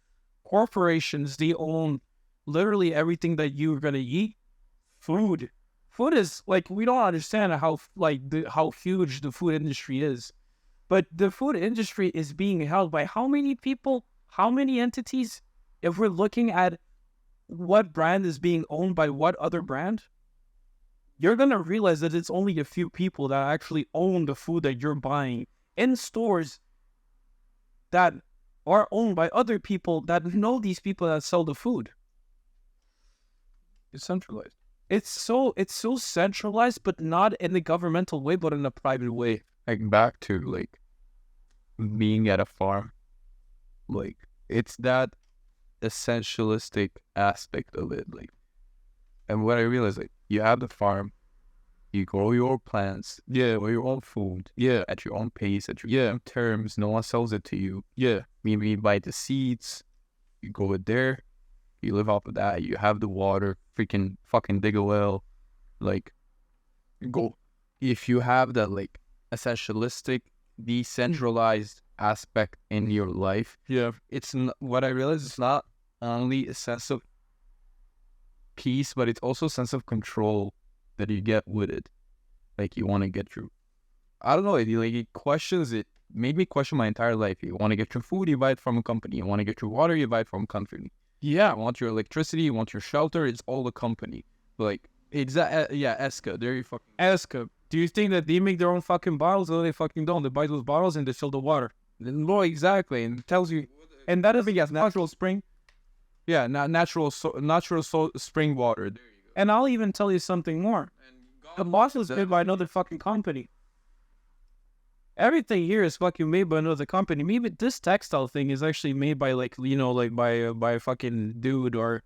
[SPEAKER 1] corporations, they own literally everything that you're gonna eat. Food is like, we don't understand how huge the food industry is, but the food industry is being held by how many people, how many entities? If we're looking at what brand is being owned by what other brand, you're going to realize that it's only a few people that actually own the food that you're buying in stores that are owned by other people that know these people that sell the food.
[SPEAKER 2] It's centralized.
[SPEAKER 1] It's so centralized, but not in the governmental way, but in a private way.
[SPEAKER 2] Like back to like being at a farm, like it's that essentialistic aspect of it. Like, and what I realized, like you have the farm, you grow your plants, grow your own food, at your own pace, at your own terms. No one sells it to you. Maybe you buy the seeds, you grow it there. You live off of that. You have the water, fucking dig a well. Like, go. If you have that, like, essentialistic, decentralized aspect in your life, it's what I realize is not only a sense of peace, but it's also a sense of control that you get with it. Like, you want to get your, I don't know, it questions it. Made me question my entire life. You want to get your food, you buy it from a company. You want to get your water, you buy it from a company. You want your electricity, you want your shelter, it's all the company. Like, Eska, there you fucking...
[SPEAKER 1] Eska, do you think that they make their own fucking bottles? No, they fucking don't. They buy those bottles and they fill the water.
[SPEAKER 2] No, exactly, and it tells you...
[SPEAKER 1] And that is natural spring.
[SPEAKER 2] Yeah, natural spring water. There you go.
[SPEAKER 1] And I'll even tell you something more. The bottle is made by another fucking company. Everything here is fucking made by another company. Maybe this textile thing is actually made by like, you know, like by a fucking dude, or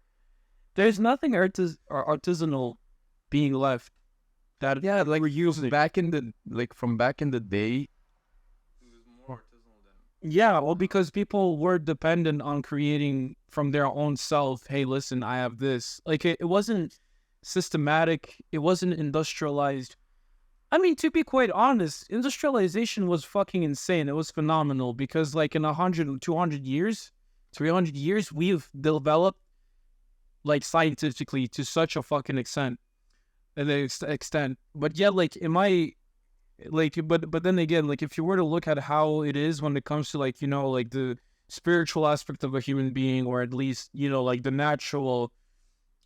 [SPEAKER 1] there's nothing artisanal being left that
[SPEAKER 2] like
[SPEAKER 1] we're using
[SPEAKER 2] back in the day. It was more artisanal than
[SPEAKER 1] well, because people were dependent on creating from their own self. Hey, listen, I have this. Like it wasn't systematic. It wasn't industrialized. I mean, to be quite honest, industrialization was fucking insane. It was phenomenal because like in 100, 200 years, 300 years, we've developed like scientifically to such a fucking extent. But yeah, like but then again, like if you were to look at how it is when it comes to like, you know, like the spiritual aspect of a human being, or at least, you know, like the natural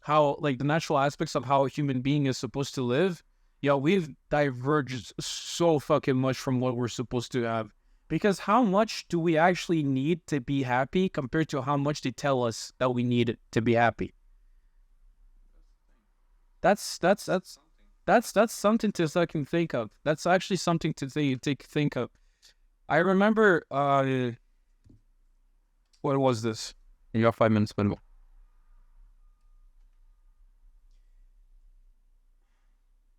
[SPEAKER 1] aspects of how a human being is supposed to live. We've diverged so fucking much from what we're supposed to have. Because how much do we actually need to be happy compared to how much they tell us that we need to be happy? That's something to fucking think of. That's actually something to think of. I remember, what was this?
[SPEAKER 2] You got 5 minutes, but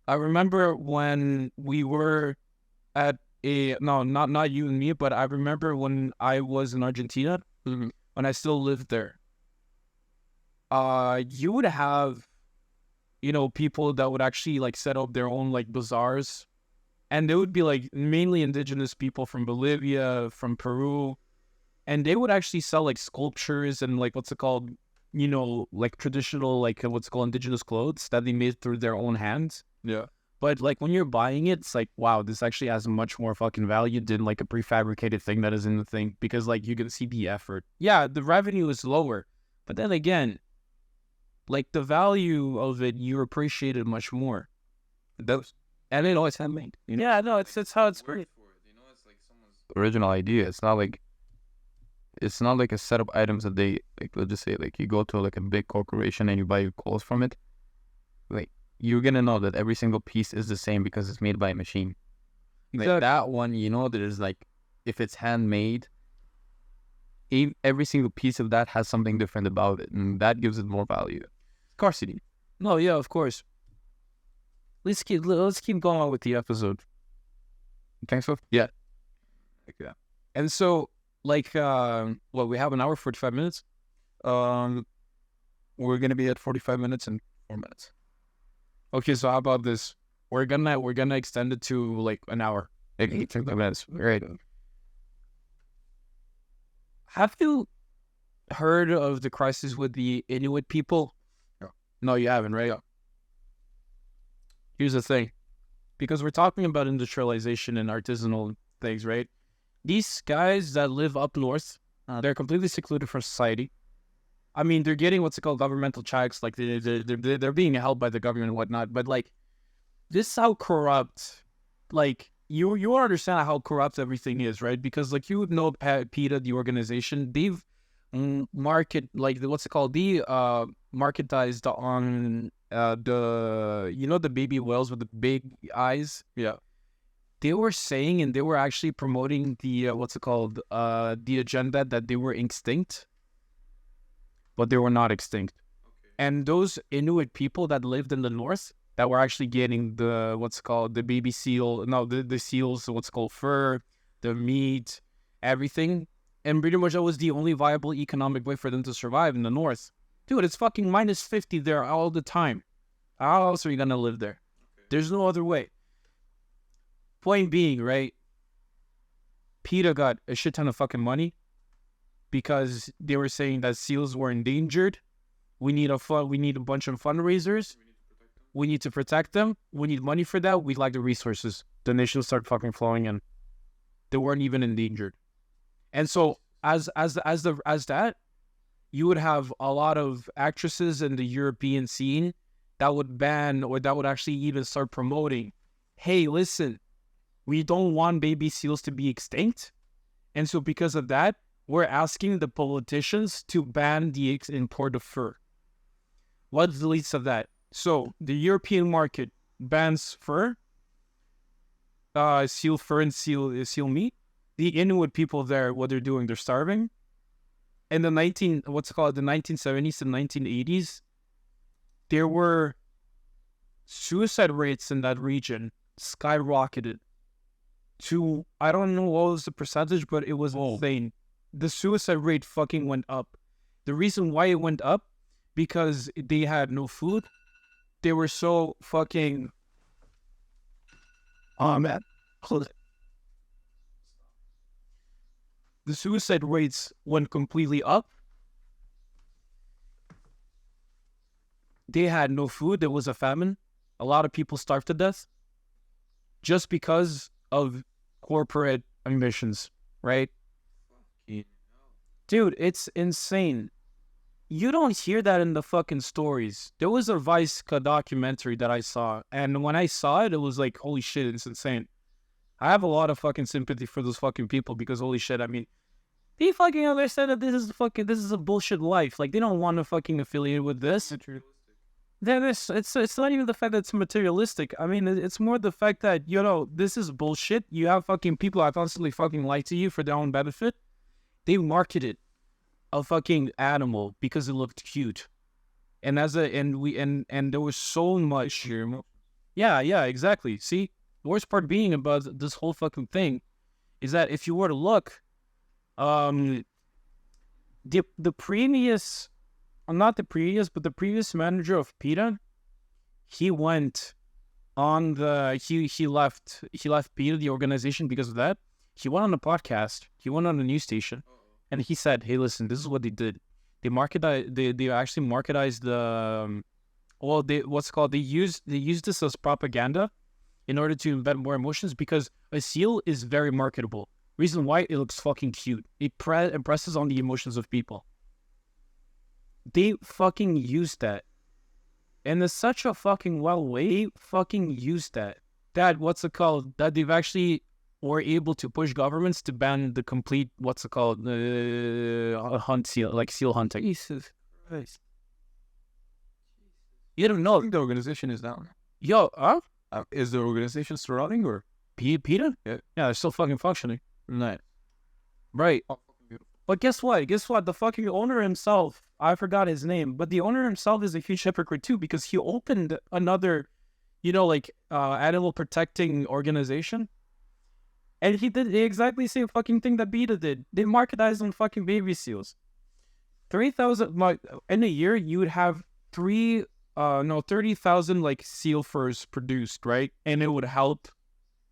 [SPEAKER 1] I remember when we were at not you and me, but I remember when I was in Argentina, when I still lived there. You would have, you know, people that would actually like set up their own like bazaars And they would be like mainly indigenous people from Bolivia, from Peru, and they would actually sell like sculptures and like what's it called, like traditional like what's it called indigenous clothes that they made through their own hands.
[SPEAKER 2] Yeah.
[SPEAKER 1] But like when you're buying it, it's like, wow, this actually has much more fucking value than like a prefabricated thing that is in the thing, because like you can see the effort. Yeah, the revenue is lower, but then again, like the value of it, you appreciate it much more.
[SPEAKER 2] Those
[SPEAKER 1] And it always handmade. Yeah, no, it's how it's great.
[SPEAKER 2] It's like someone's original idea. It's not like a set of items that they like. Let's just say like you go to like a big corporation and you buy your clothes from it. Like you're gonna know that every single piece is the same because it's made by a machine.
[SPEAKER 1] Exactly.
[SPEAKER 2] Like that one, there's like if it's handmade, every single piece of that has something different about it, and that gives it more value. Scarcity.
[SPEAKER 1] No, yeah, of course. Let's keep going on with the episode.
[SPEAKER 2] Thanks for
[SPEAKER 1] Yeah. And so, like, we have an hour 45 minutes.
[SPEAKER 2] We're gonna be at 45 minutes and 4 minutes.
[SPEAKER 1] Okay, so how about this? We're gonna extend it to like an hour.
[SPEAKER 2] 35 minutes. Right.
[SPEAKER 1] Have you heard of the crisis with the Inuit people? No, you haven't, right? Here's the thing. Because we're talking about industrialization and artisanal things, right? These guys that live up north, they're completely secluded from society. I mean, they're getting what's called governmental checks, like they're being held by the government and whatnot. But like, this is how corrupt, like you understand how corrupt everything is, right? Because like you would know PETA, the organization, they've marketized on the baby whales with the big eyes.
[SPEAKER 2] Yeah.
[SPEAKER 1] They were saying, and they were actually promoting the the agenda that they were extinct, but they were not extinct. Okay. And those Inuit people that lived in the north that were actually getting the baby seal, the seals, fur, the meat, everything. And pretty much that was the only viable economic way for them to survive in the north. Dude, it's fucking minus 50 there all the time. How else are you going to live there? Okay. There's no other way. Point being, right? PETA got a shit ton of fucking money because they were saying that seals were endangered. We need a bunch of fundraisers. We need to protect them. We need money for that. We'd like the resources. Donations start fucking flowing in. They weren't even endangered. And so as that, you would have a lot of actresses in the European scene that would ban, or that would actually even start promoting, hey, listen, we don't want baby seals to be extinct. And so because of that, we're asking the politicians to ban the import of fur. What's the least of that? So the European market bans fur, seal fur and seal meat. The Inuit people there, what they're doing, they're starving. In the 1970s and 1980s, there were suicide rates in that region skyrocketed to, I don't know what was the percentage, but it was insane. The suicide rate fucking went up. The reason why it went up, because they had no food. They were so fucking... Oh, man. Hold it. The suicide rates went completely up. They had no food. There was a famine. A lot of people starved to death just because of corporate ambitions, right? Dude, it's insane. You don't hear that in the fucking stories. There was a Vice documentary that I saw, and when I saw it, it was like, holy shit, it's insane. I have a lot of fucking sympathy for those fucking people because holy shit, I mean, they fucking understand that this is a bullshit life. Like, they don't want to fucking affiliate with this. Then it's not even the fact that it's materialistic. I mean, it's more the fact that, this is bullshit. You have fucking people that constantly fucking lie to you for their own benefit. They marketed a fucking animal because it looked cute. And there was so much. Yeah, exactly. See, the worst part being about this whole fucking thing is that if you were to look, the previous manager of PETA, he went on the he left PETA, the organization, because of that. He went on a podcast. He went on a news station, and he said, "Hey, listen, this is what they did. They actually marketized the they used this as propaganda in order to embed more emotions because a seal is very marketable. Reason why, it looks fucking cute. It impresses on the emotions of people. They fucking used that. And it's such a fucking way. They fucking used that. That they've actually were able to push governments to ban the complete, hunt seal, like seal hunting.
[SPEAKER 2] Jesus Christ.
[SPEAKER 1] You don't
[SPEAKER 2] I
[SPEAKER 1] know.
[SPEAKER 2] think the organization is down.
[SPEAKER 1] Yo, huh?
[SPEAKER 2] Is the organization still running or?
[SPEAKER 1] PETA?
[SPEAKER 2] Yeah.
[SPEAKER 1] Yeah, they're still fucking functioning.
[SPEAKER 2] Nice.
[SPEAKER 1] Right.
[SPEAKER 2] Oh, fucking beautiful.
[SPEAKER 1] But guess what? The fucking owner himself, I forgot his name, but the owner himself is a huge hypocrite too because he opened another, animal protecting organization. And he did the exactly same fucking thing that PETA did. They marketized on fucking baby seals. 3,000, in a year, you would have 30,000 like seal furs produced, right? And it would help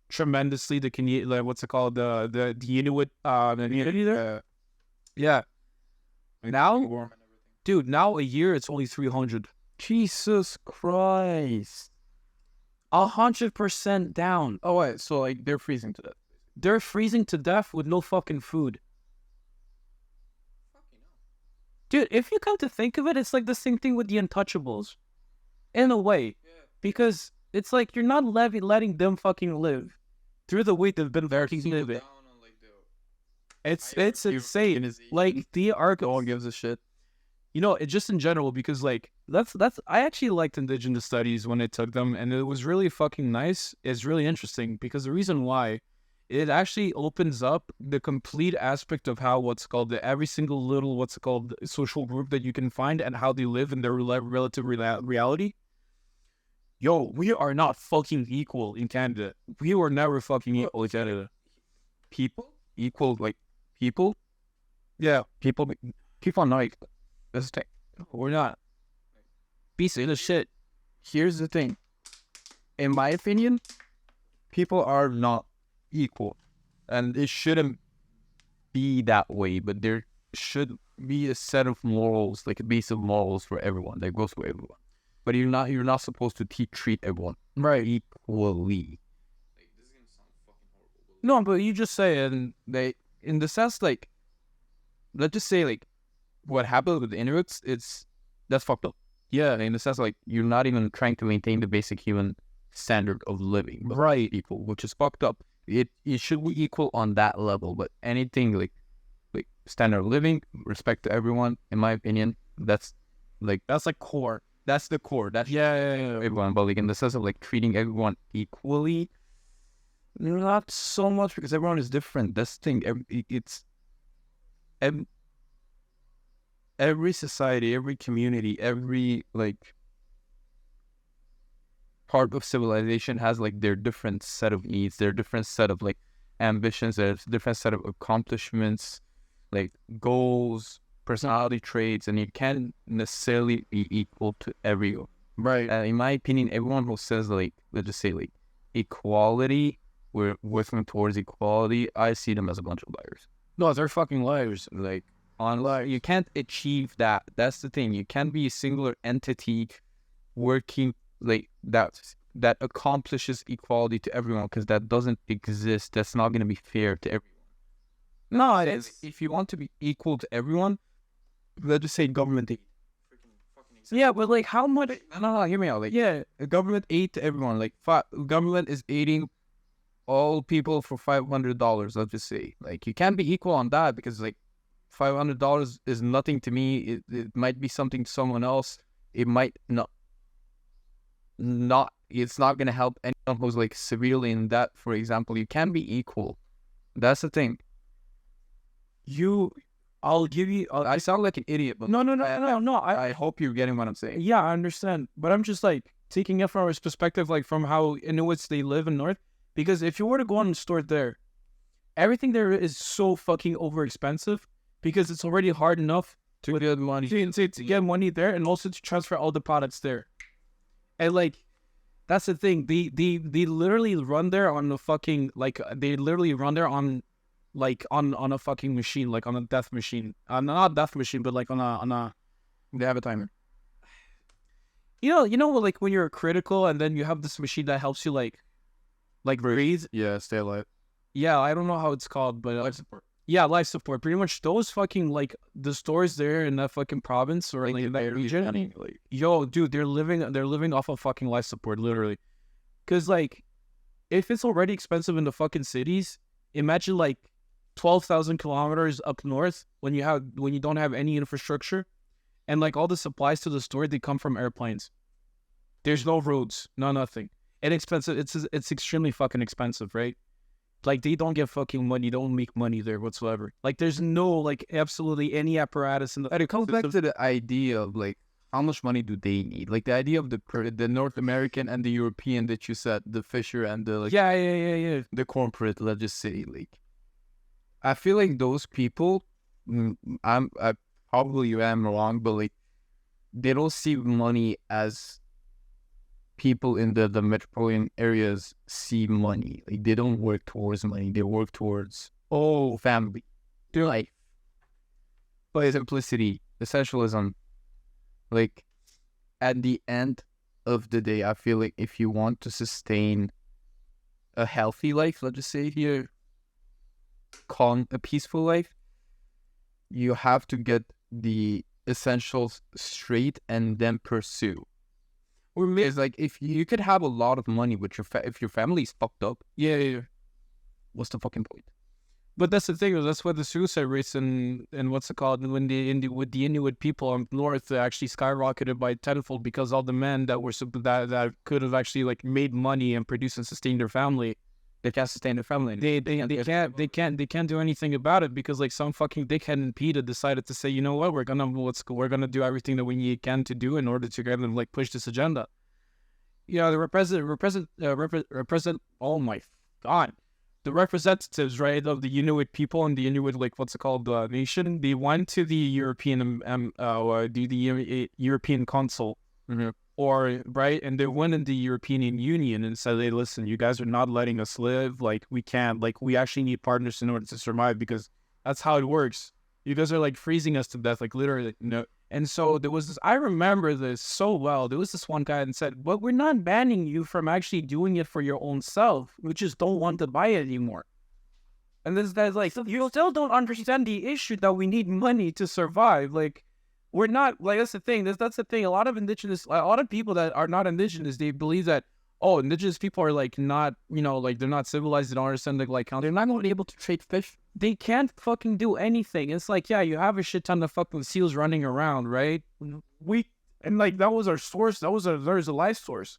[SPEAKER 1] tremendously the Canadian, the Inuit community there. Yeah. Now, dude, now a year it's only 300.
[SPEAKER 2] Jesus Christ.
[SPEAKER 1] 100% down.
[SPEAKER 2] Oh wait, so like they're freezing to death.
[SPEAKER 1] They're freezing to death with no fucking food. Dude, if you come to think of it, it's like the same thing with the Untouchables. In a way. Yeah. Because it's like you're not letting them fucking live. Through the way they've been fucking living. It's insane. Like, they are...
[SPEAKER 2] No one gives a shit.
[SPEAKER 1] It's just in general, because like, I actually liked Indigenous studies when I took them, and it was really fucking nice. It's really interesting, because the reason why, it actually opens up the complete aspect of how every single little social group that you can find and how they live in their relative reality. Yo, we are not fucking equal in Canada. We were never fucking equal in Canada.
[SPEAKER 2] People equal, like people.
[SPEAKER 1] Yeah,
[SPEAKER 2] people are not equal. That's the thing.
[SPEAKER 1] We're not. Piece of shit.
[SPEAKER 2] Here's the thing. In my opinion, people are not equal, and it shouldn't be that way. But there should be a set of morals, like a base of morals for everyone that goes for everyone. But you're not supposed to treat everyone
[SPEAKER 1] right
[SPEAKER 2] equally.
[SPEAKER 1] Like, this is gonna sound fucking horrible. No, but you just say it, and in the sense, like, let's just say, like, what happened with the Inuits, that's fucked up.
[SPEAKER 2] Yeah, in the sense, like, you're not even trying to maintain the basic human standard of living,
[SPEAKER 1] right?
[SPEAKER 2] People, which is fucked up. It should be equal on that level, but anything like standard of living, respect to everyone, in my opinion, that's like
[SPEAKER 1] core.
[SPEAKER 2] That's the core. That's
[SPEAKER 1] yeah.
[SPEAKER 2] Everyone, but like in the sense of like treating everyone equally, not so much, because everyone is different. That's the thing. Every society, every community, every like part of civilization has like their different set of needs, their different set of like ambitions, their different set of accomplishments, like goals, personality traits, and you can't necessarily be equal to everyone.
[SPEAKER 1] Right.
[SPEAKER 2] In my opinion, everyone who says like, let's just say like equality, we're working towards equality, I see them as a bunch of liars.
[SPEAKER 1] No, they're fucking liars.
[SPEAKER 2] Like, you can't achieve that. That's the thing. You can't be a singular entity working like that accomplishes equality to everyone, because that doesn't exist. That's not going to be fair to everyone.
[SPEAKER 1] No,
[SPEAKER 2] if you want to be equal to everyone, let's just say government aid.
[SPEAKER 1] Yeah, but like, how much?
[SPEAKER 2] No, hear me out. Like, yeah, government aid to everyone. Like, government is aiding all people for $500. Let's just say, like, you can't be equal on that, because like $500 is nothing to me. It might be something to someone else. It might not. It's not gonna help anyone who's like severely in debt, for example. You can be equal. That's the thing. I sound like an idiot, but
[SPEAKER 1] no.
[SPEAKER 2] I hope you're getting what I'm saying.
[SPEAKER 1] Yeah, I understand, but I'm just like taking it from his perspective, like from how Inuits they live in North. Because if you were to go on and store there, everything there is so fucking over expensive, because it's already hard enough
[SPEAKER 2] to get money
[SPEAKER 1] to get money there, and also to transfer all the products there. And like, That's the thing. They literally run there on the fucking like they literally run there on like on a fucking machine, like on a death machine. Not death machine, but like on a
[SPEAKER 2] They have a timer.
[SPEAKER 1] you know like when you're critical and then you have this machine that helps you like breathe.
[SPEAKER 2] Yeah, stay alive.
[SPEAKER 1] Yeah, I don't know how it's called, but
[SPEAKER 2] Life support.
[SPEAKER 1] yeah, life support. Pretty much those fucking like the stores there in that fucking province or like in that region.
[SPEAKER 2] Like,
[SPEAKER 1] Yo, dude, they're living off of fucking life support, literally. Cause like, if it's already expensive in the fucking cities, imagine like 12,000 kilometers up north when you don't have any infrastructure, and like all the supplies to the store they come from airplanes. There's no roads, no nothing. And expensive. It's extremely fucking expensive, right? Like they don't get fucking money, don't make money there whatsoever. Like there's no like absolutely any apparatus in the.
[SPEAKER 2] and it comes back to the idea of like how much money do they need? Like the idea of the North American and the European that you said, the Fisher and the like
[SPEAKER 1] Yeah.
[SPEAKER 2] the corporate, let's just say, like I feel like those people, I probably am wrong, but like they don't see money as people in the metropolitan areas see money. Like they don't work towards money; they work towards family, their life, but simplicity, essentialism. Like at the end of the day, I feel like if you want to sustain a healthy life, let's just say here, a peaceful life, you have to get the essentials straight and then pursue. It's like if you could have a lot of money, but if your family's fucked up,
[SPEAKER 1] Yeah.
[SPEAKER 2] what's the fucking point?
[SPEAKER 1] But that's the thing. That's why the suicide rates and what's it called when with the Inuit people up north actually skyrocketed by tenfold because all the men that were that could have actually like made money and produced and sustained their family,
[SPEAKER 2] They can't sustain their family.
[SPEAKER 1] they can't do anything about it because like some fucking dickhead in PETA decided to say, you know what, we're gonna do everything that we can to do in order to get them like push this agenda. You know, the represent. Oh my god. The representatives, right, of the Inuit people and the Inuit, like, what's it called, nation, they went to the European, European Council, or, right, and they went in the European Union and said, hey, listen, you guys are not letting us live, like, we can't, like, we actually need partners in order to survive, because that's how it works. You guys are, like, freezing us to death, like, literally, no. And so there was this, I remember this so well. There was this one guy that said, but we're not banning you from actually doing it for your own self. We just don't want to buy it anymore. And this guy's like, you still don't understand the issue that we need money to survive. Like, we're not, like, that's the thing. That's the thing. A lot of people that are not indigenous, they believe that, oh, indigenous people are like not, you know, like they're not civilized. They don't understand like they're not going to be able to trade fish. They can't fucking do anything. It's like, yeah, you have a shit ton of fucking seals running around, right? And like that was our source. There's a life source.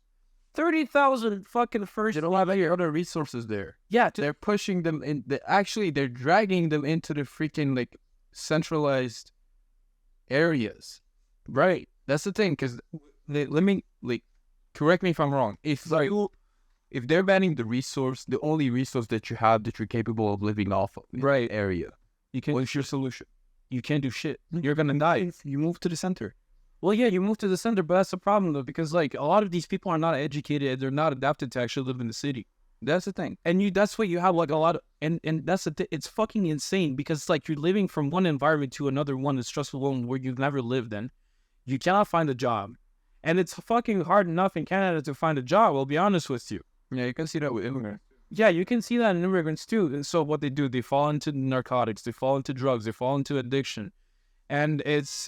[SPEAKER 1] 30,000 fucking first.
[SPEAKER 2] They don't have any other resources there.
[SPEAKER 1] Yeah,
[SPEAKER 2] they're pushing them in. They're dragging them into the freaking like centralized areas.
[SPEAKER 1] right.
[SPEAKER 2] That's the thing. Because let me like correct me if I'm wrong. If they're banning the only resource that you have that you're capable of living off of,
[SPEAKER 1] Right.
[SPEAKER 2] area, what's your solution?
[SPEAKER 1] You can't do shit. You're gonna die.
[SPEAKER 2] You move to the center.
[SPEAKER 1] Well, yeah, you move to the center, but that's the problem though, because like a lot of these people are not educated. They're not adapted to actually live in the city.
[SPEAKER 2] That's the thing.
[SPEAKER 1] And that's what you have like a lot of, and that's it's fucking insane because it's like you're living from one environment to another one, a stressful one where you've never lived in. You cannot find a job. And it's fucking hard enough in Canada to find a job, I'll be honest with you.
[SPEAKER 2] Yeah, you can see that with immigrants.
[SPEAKER 1] Yeah, you can see that in immigrants too. And so what they do, they fall into narcotics, they fall into drugs, they fall into addiction. And it's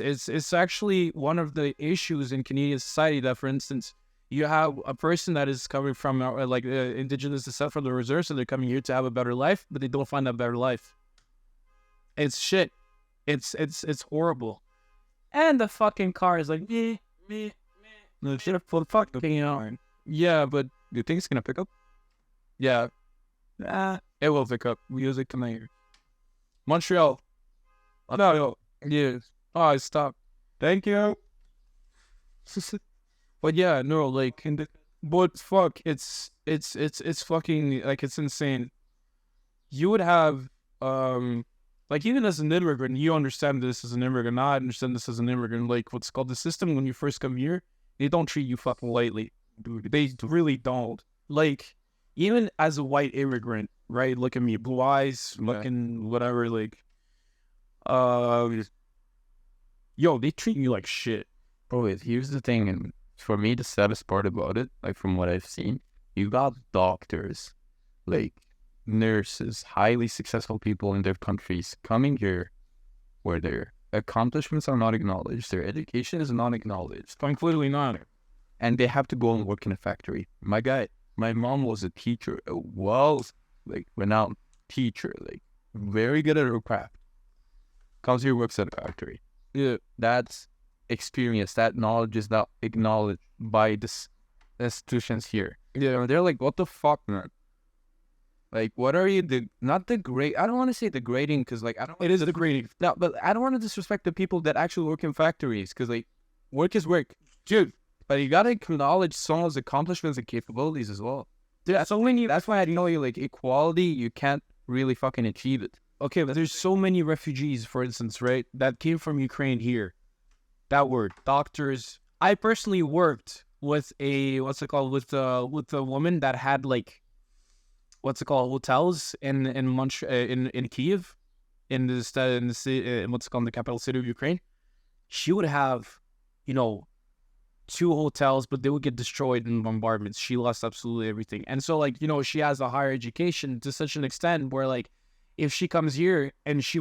[SPEAKER 1] actually one of the issues in Canadian society that, for instance, you have a person that is coming from indigenous descent from the reserves, so they're coming here to have a better life, but they don't find that better life. It's shit. It's horrible. And the fucking car is like, me.
[SPEAKER 2] No, shit, for the fuck.
[SPEAKER 1] Yeah, but
[SPEAKER 2] Do you think it's gonna pick up?
[SPEAKER 1] yeah, it will pick up. Music tonight. Montreal. No, yes. Oh, stop. Thank you. But yeah, no, like, but fuck, it's fucking, like, it's insane. You would have, like, even as an immigrant, you understand this as an immigrant. I understand this as an immigrant. Like, what's called the system when you first come here, they don't treat you fucking lightly. dude. They really don't. Like, even as a white immigrant, right? Look at me, blue eyes, looking whatever. Like, yo, they treat you like shit.
[SPEAKER 2] Bro, here's the thing, and for me, the saddest part about it, like from what I've seen, you got doctors, like nurses, highly successful people in their countries coming here where their accomplishments are not acknowledged, their education is not acknowledged,
[SPEAKER 1] Completely not.
[SPEAKER 2] and they have to go and work in a factory. My guy, my mom was a teacher, a like renowned teacher, like very good at her craft. Comes here, works at a factory. Yeah, that's experience. That knowledge is not acknowledged by this institutions here. Yeah, they're like, what the fuck, man? Like, what are you? Not degrade. I don't want to say degrading because, like, I don't.
[SPEAKER 1] It is degrading.
[SPEAKER 2] No, but I don't want to disrespect the people that actually work in factories because, like, work is work, dude. But you gotta acknowledge someone's accomplishments and capabilities as well.
[SPEAKER 1] Yeah, so many.
[SPEAKER 2] That's why I know you like equality. You can't really fucking achieve it.
[SPEAKER 1] Okay, but there's so many refugees, for instance, right, that came from Ukraine here. That word, doctors. I personally worked with a with a woman that had like hotels in Kiev, in the city, what's it called, the capital city of Ukraine. She would have, 2 hotels, but they would get destroyed in bombardments. She lost absolutely everything, and so she has a higher education to such an extent where like, if she comes here and she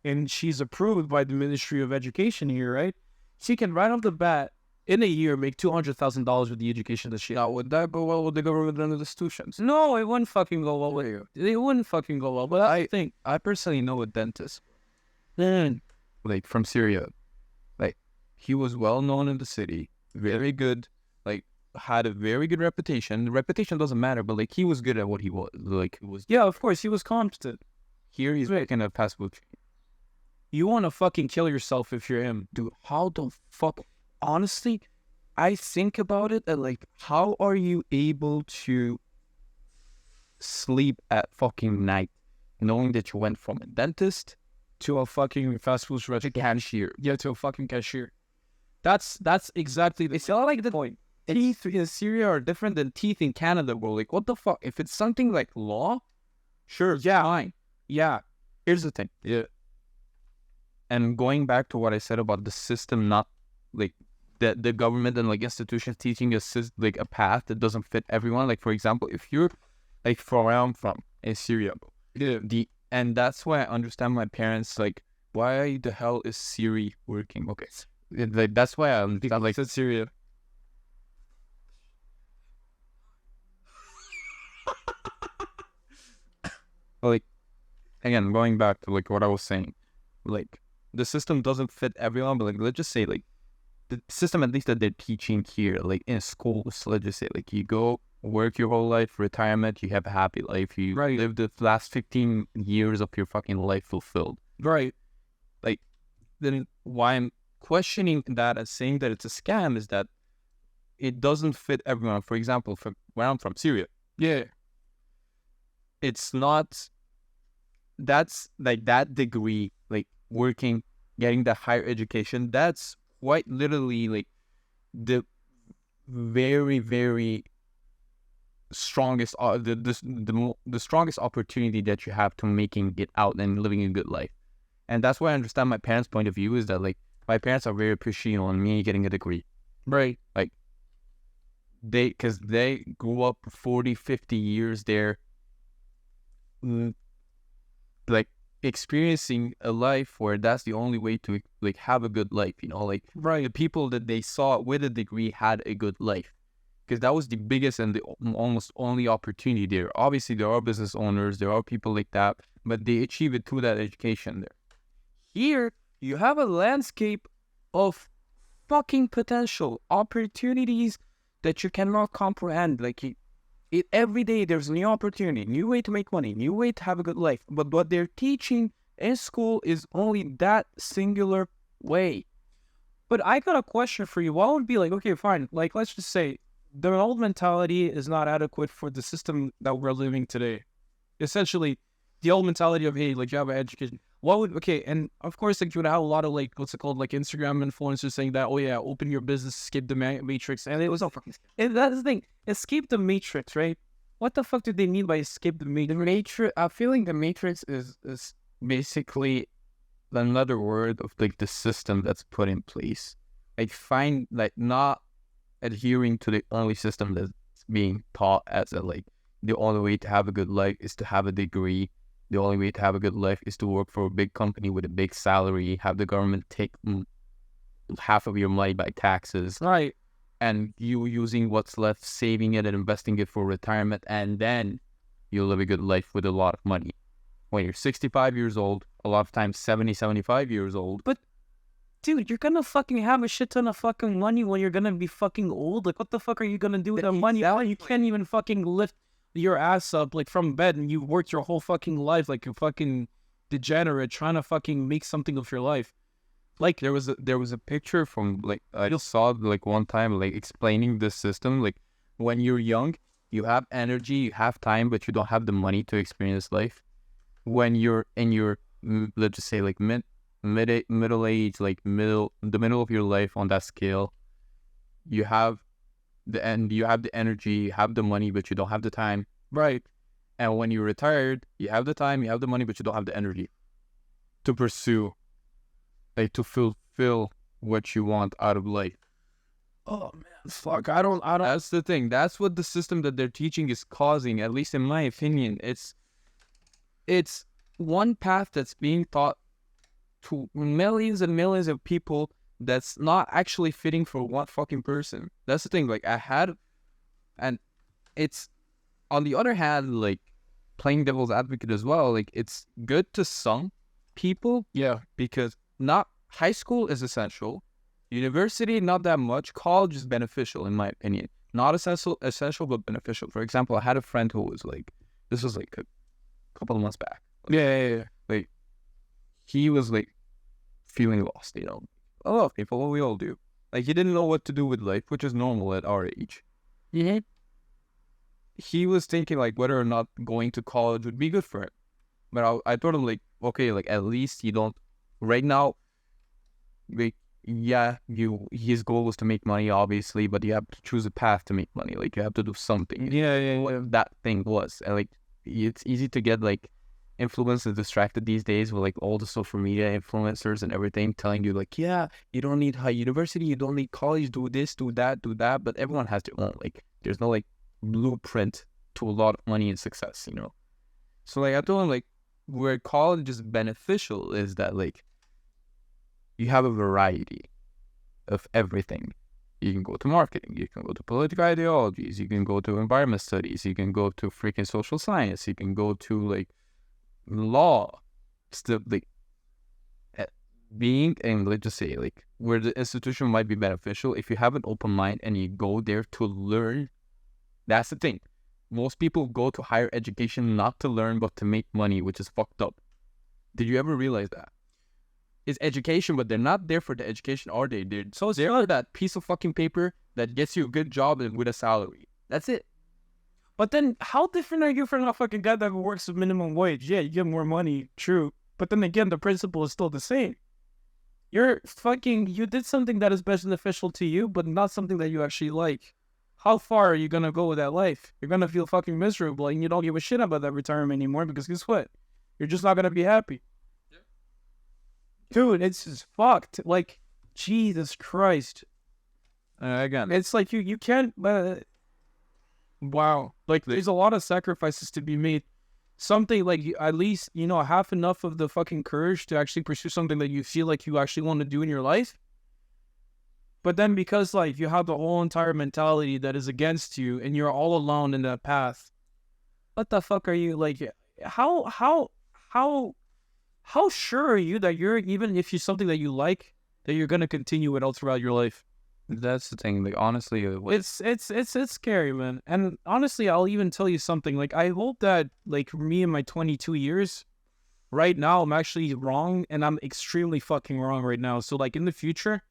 [SPEAKER 1] and she's approved by the Ministry of Education here, right? She can right off the bat in a year make $200,000 with the education that she.
[SPEAKER 2] Now, would that go well with the government and the institutions?
[SPEAKER 1] No, it wouldn't fucking go well with you. It wouldn't fucking go well. But
[SPEAKER 2] I personally know a dentist, like from Syria, like he was well known in the city, very good, like had a very good reputation. The reputation doesn't matter, but like he was good at what he was. Like he was.
[SPEAKER 1] Yeah, of course, he was competent.
[SPEAKER 2] Here he's making a fast food chain.
[SPEAKER 1] You want to fucking kill yourself if you're him.
[SPEAKER 2] Dude, how the fuck? Honestly, I think about it and like, how are you able to sleep at fucking night knowing that you went from a dentist
[SPEAKER 1] to a fucking fast food restaurant
[SPEAKER 2] cashier?
[SPEAKER 1] Yeah, to a fucking cashier. That's exactly
[SPEAKER 2] it's not like the point. Teeth in Syria are different than teeth in Canada, bro. Like, what the fuck? If it's something like law, sure,
[SPEAKER 1] yeah,
[SPEAKER 2] fine.
[SPEAKER 1] Yeah.
[SPEAKER 2] Here's the thing. Yeah. And going back to what I said about the system, not like the government and like institutions teaching us like a path that doesn't fit everyone. Like, for example, if you're like from where I'm from in Syria,
[SPEAKER 1] yeah,
[SPEAKER 2] and that's why I understand my parents, like, why the hell is Siri working? Okay, like that's why I'm like
[SPEAKER 1] it's Syria.
[SPEAKER 2] Like, again, going back to like what I was saying, like the system doesn't fit everyone, but like let's just say like the system at least that they're teaching here, like in schools, let's just say like you go work your whole life, retirement, you have a happy life, you live the last 15 years of your fucking life fulfilled.
[SPEAKER 1] Right.
[SPEAKER 2] Like, then why I'm questioning that and saying that it's a scam is that it doesn't fit everyone. For example, from where I'm from, Syria.
[SPEAKER 1] Yeah.
[SPEAKER 2] It's not, that's like that degree, like working, getting the higher education, that's quite literally like the very, very strongest, the strongest opportunity that you have to making it out and living a good life. And that's why I understand my parents' point of view is that like my parents are very appreciative on me getting a degree.
[SPEAKER 1] Right.
[SPEAKER 2] Like because they grew up 40, 50 years there, like experiencing a life where that's the only way to like have a good life, like
[SPEAKER 1] right.
[SPEAKER 2] The people that they saw with a degree had a good life because that was the biggest and the almost only opportunity there. Obviously there are business owners, there are people like that, but they achieve it through that education there. Here you have a landscape of fucking potential opportunities that you cannot comprehend. Like every day there's a new opportunity, new way to make money, new way to have a good life. But what they're teaching in school is only that singular way.
[SPEAKER 1] But I got a question for you. What would be like, okay, fine. Like, let's just say the old mentality is not adequate for the system that we're living today. Essentially, the old mentality of, hey, like you have an education. what would and of course like you would have a lot of like what's it called, like Instagram influencers saying that, oh yeah, open your business, escape the matrix, and it was all fucking. And that's the thing, escape the matrix, right? What the fuck do they mean by escape the matrix?
[SPEAKER 2] The matrix. I feel like the matrix is basically another word of like the system that's put in place. Like find like not adhering to the only system that's being taught as a like the only way to have a good life is to have a degree. The only way to have a good life is to work for a big company with a big salary, have the government take half of your money by taxes,
[SPEAKER 1] Right.
[SPEAKER 2] and you using what's left, saving it and investing it for retirement, and then you'll live a good life with a lot of money. When you're 65 years old, a lot of times 70, 75 years old.
[SPEAKER 1] But dude, you're gonna fucking have a shit ton of fucking money when you're gonna be fucking old. Like, what the fuck are you gonna do with that money? You can't even fucking lift your ass up like from bed, and you worked your whole fucking life like a fucking degenerate trying to fucking make something of your life. Like
[SPEAKER 2] there was a picture from like I just saw like one time like explaining this system. Like when you're young, you have energy, you have time, but you don't have the money to experience life. When you're in your let's just say like middle age, like the middle of your life on that scale, you have the energy, you have the money, but you don't have the time.
[SPEAKER 1] right.
[SPEAKER 2] And when you're retired, you have the time, you have the money, but you don't have the energy to pursue, like to fulfill what you want out of life.
[SPEAKER 1] Oh man, fuck. I don't.
[SPEAKER 2] That's the thing. That's what the system that they're teaching is causing. At least in my opinion, it's one path that's being taught to millions and millions of people that's not actually fitting for one fucking person. That's the thing. Like and it's on the other hand, like playing devil's advocate as well. Like it's good to some people,
[SPEAKER 1] Yeah.
[SPEAKER 2] because not high school is essential, university not that much, college is beneficial in my opinion. Not essential, but beneficial. For example, I had a friend who was like, this was like a couple of months back.
[SPEAKER 1] Yeah.
[SPEAKER 2] Like he was like feeling lost, you know. A lot of people, what we all do. Like he didn't know what to do with life, which is normal at our age.
[SPEAKER 1] Yeah.
[SPEAKER 2] He was thinking like whether or not going to college would be good for him. But I told him like, okay, like at least you don't right now. Like yeah, his goal was to make money, obviously, but you have to choose a path to make money. Like you have to do something.
[SPEAKER 1] Yeah.
[SPEAKER 2] What that thing was, and like it's easy to get like influenced and distracted these days with like all the social media influencers and everything telling you like, yeah, you don't need high university, you don't need college, do this, do that, but everyone has their own, like there's no like blueprint to a lot of money and success, you know. So like I told him like where college is beneficial is that like you have a variety of everything. You can go to marketing, you can go to political ideologies, you can go to environment studies, you can go to freaking social science, you can go to like law, still like being, and let's just say like where the institution might be beneficial if you have an open mind and you go there to learn. That's the thing. Most people go to higher education not to learn but to make money, which is fucked up. Did you ever realize that? It's education, but they're not there for the education, are they? They're for that piece of fucking paper that gets you a good job and with a salary. That's it.
[SPEAKER 1] But then, how different are you from a fucking guy that works with minimum wage? Yeah, you get more money, true. But then again, the principle is still the same. You did something that is beneficial to you, but not something that you actually like. How far are you gonna go with that life? You're gonna feel fucking miserable, and you don't give a shit about that retirement anymore because guess what? You're just not gonna be happy. Yeah. Dude, it's just fucked. Like, Jesus Christ.
[SPEAKER 2] Again,
[SPEAKER 1] it's like you can't. Wow. Like, there's a lot of sacrifices to be made. Something like, at least, have enough of the fucking courage to actually pursue something that you feel like you actually want to do in your life. But then because, like, you have the whole entire mentality that is against you and you're all alone in that path, what the fuck are you, like, how sure are you that you're, even if you something that you like, that you're going to continue it all throughout your life?
[SPEAKER 2] That's the thing. Like, honestly,
[SPEAKER 1] it's scary, man. And honestly, I'll even tell you something. Like, I hope that, like, me in my 22 years, right now, I'm actually wrong, and I'm extremely fucking wrong right now. So, like, in the future,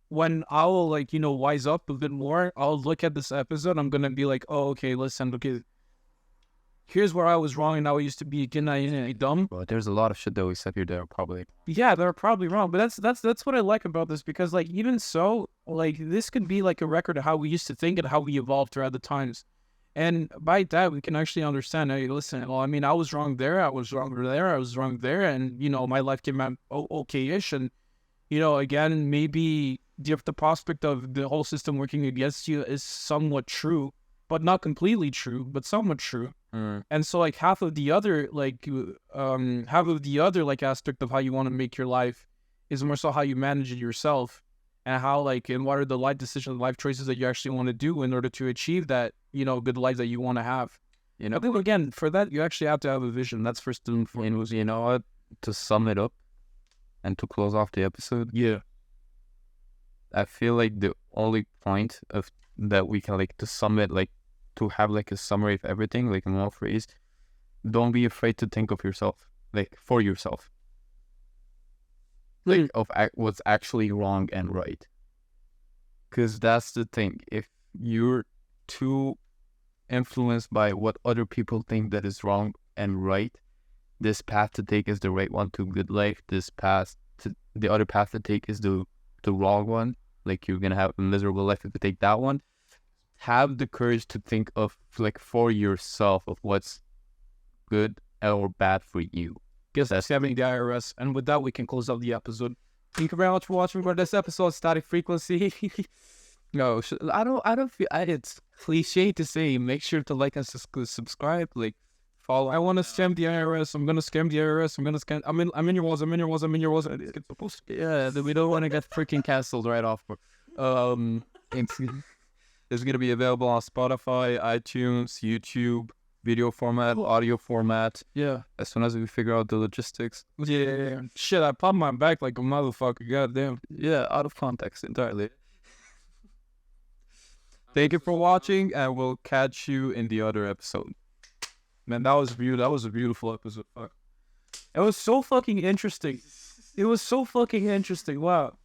[SPEAKER 1] when I will, like, wise up a bit more, I'll look at this episode. I'm gonna be like, oh, okay, listen, okay, here's where I was wrong and now I used to be dumb.
[SPEAKER 2] But there's a lot of shit that we said here that are probably.
[SPEAKER 1] Yeah, they're probably wrong, but that's what I like about this, because like even so, like this could be like a record of how we used to think and how we evolved throughout the times. And by that, we can actually understand, hey, listen, well, I mean, I was wrong there, I was wrong there, I was wrong there, and, you know, my life came out okay-ish, and, you know, again, maybe the prospect of the whole system working against you is somewhat true, but not completely true, but somewhat true. And so, like, half of the other, like, aspect of how you want to make your life is more so how you manage it yourself, and how, like, and what are the life decisions, life choices that you actually want to do in order to achieve that, you know, good life that you want to have. You know, but again, for that, you actually have to have a vision. That's first and foremost.
[SPEAKER 2] You know what? To sum it up and to close off the episode,
[SPEAKER 1] Yeah.
[SPEAKER 2] I feel like the only point of that we can, like, to sum it, like, to have, like, a summary of everything, like, in one phrase, don't be afraid to think of yourself, like, for yourself. Like, of what's actually wrong and right. Because that's the thing. If you're too influenced by what other people think that is wrong and right, this path to take is the right one to good life. The other path to take is the wrong one. Like, you're gonna have a miserable life if you take that one. Have the courage to think of, like, for yourself, of what's good or bad for you.
[SPEAKER 1] Guess that's having the IRS. And with that, we can close out the episode. Thank you very much for watching for this episode of Static Frequency. No, I don't feel it's cliche to say. Make sure to like and subscribe. Like, follow. I want to scam the IRS. I'm gonna scam the IRS. I'm gonna scam. I'm in your walls. I'm in your walls. I'm in your walls. It's supposed to. Yeah, we don't want to get freaking canceled right off. It's gonna be available on Spotify, iTunes, YouTube, video format, audio format. Yeah. As soon as we figure out the logistics. Yeah. Shit, I popped my back like a motherfucker. Goddamn. Yeah, out of context entirely. Thank you for watching, and we'll catch you in the other episode. Man, that was a beautiful episode. Fuck. It was so fucking interesting. Wow.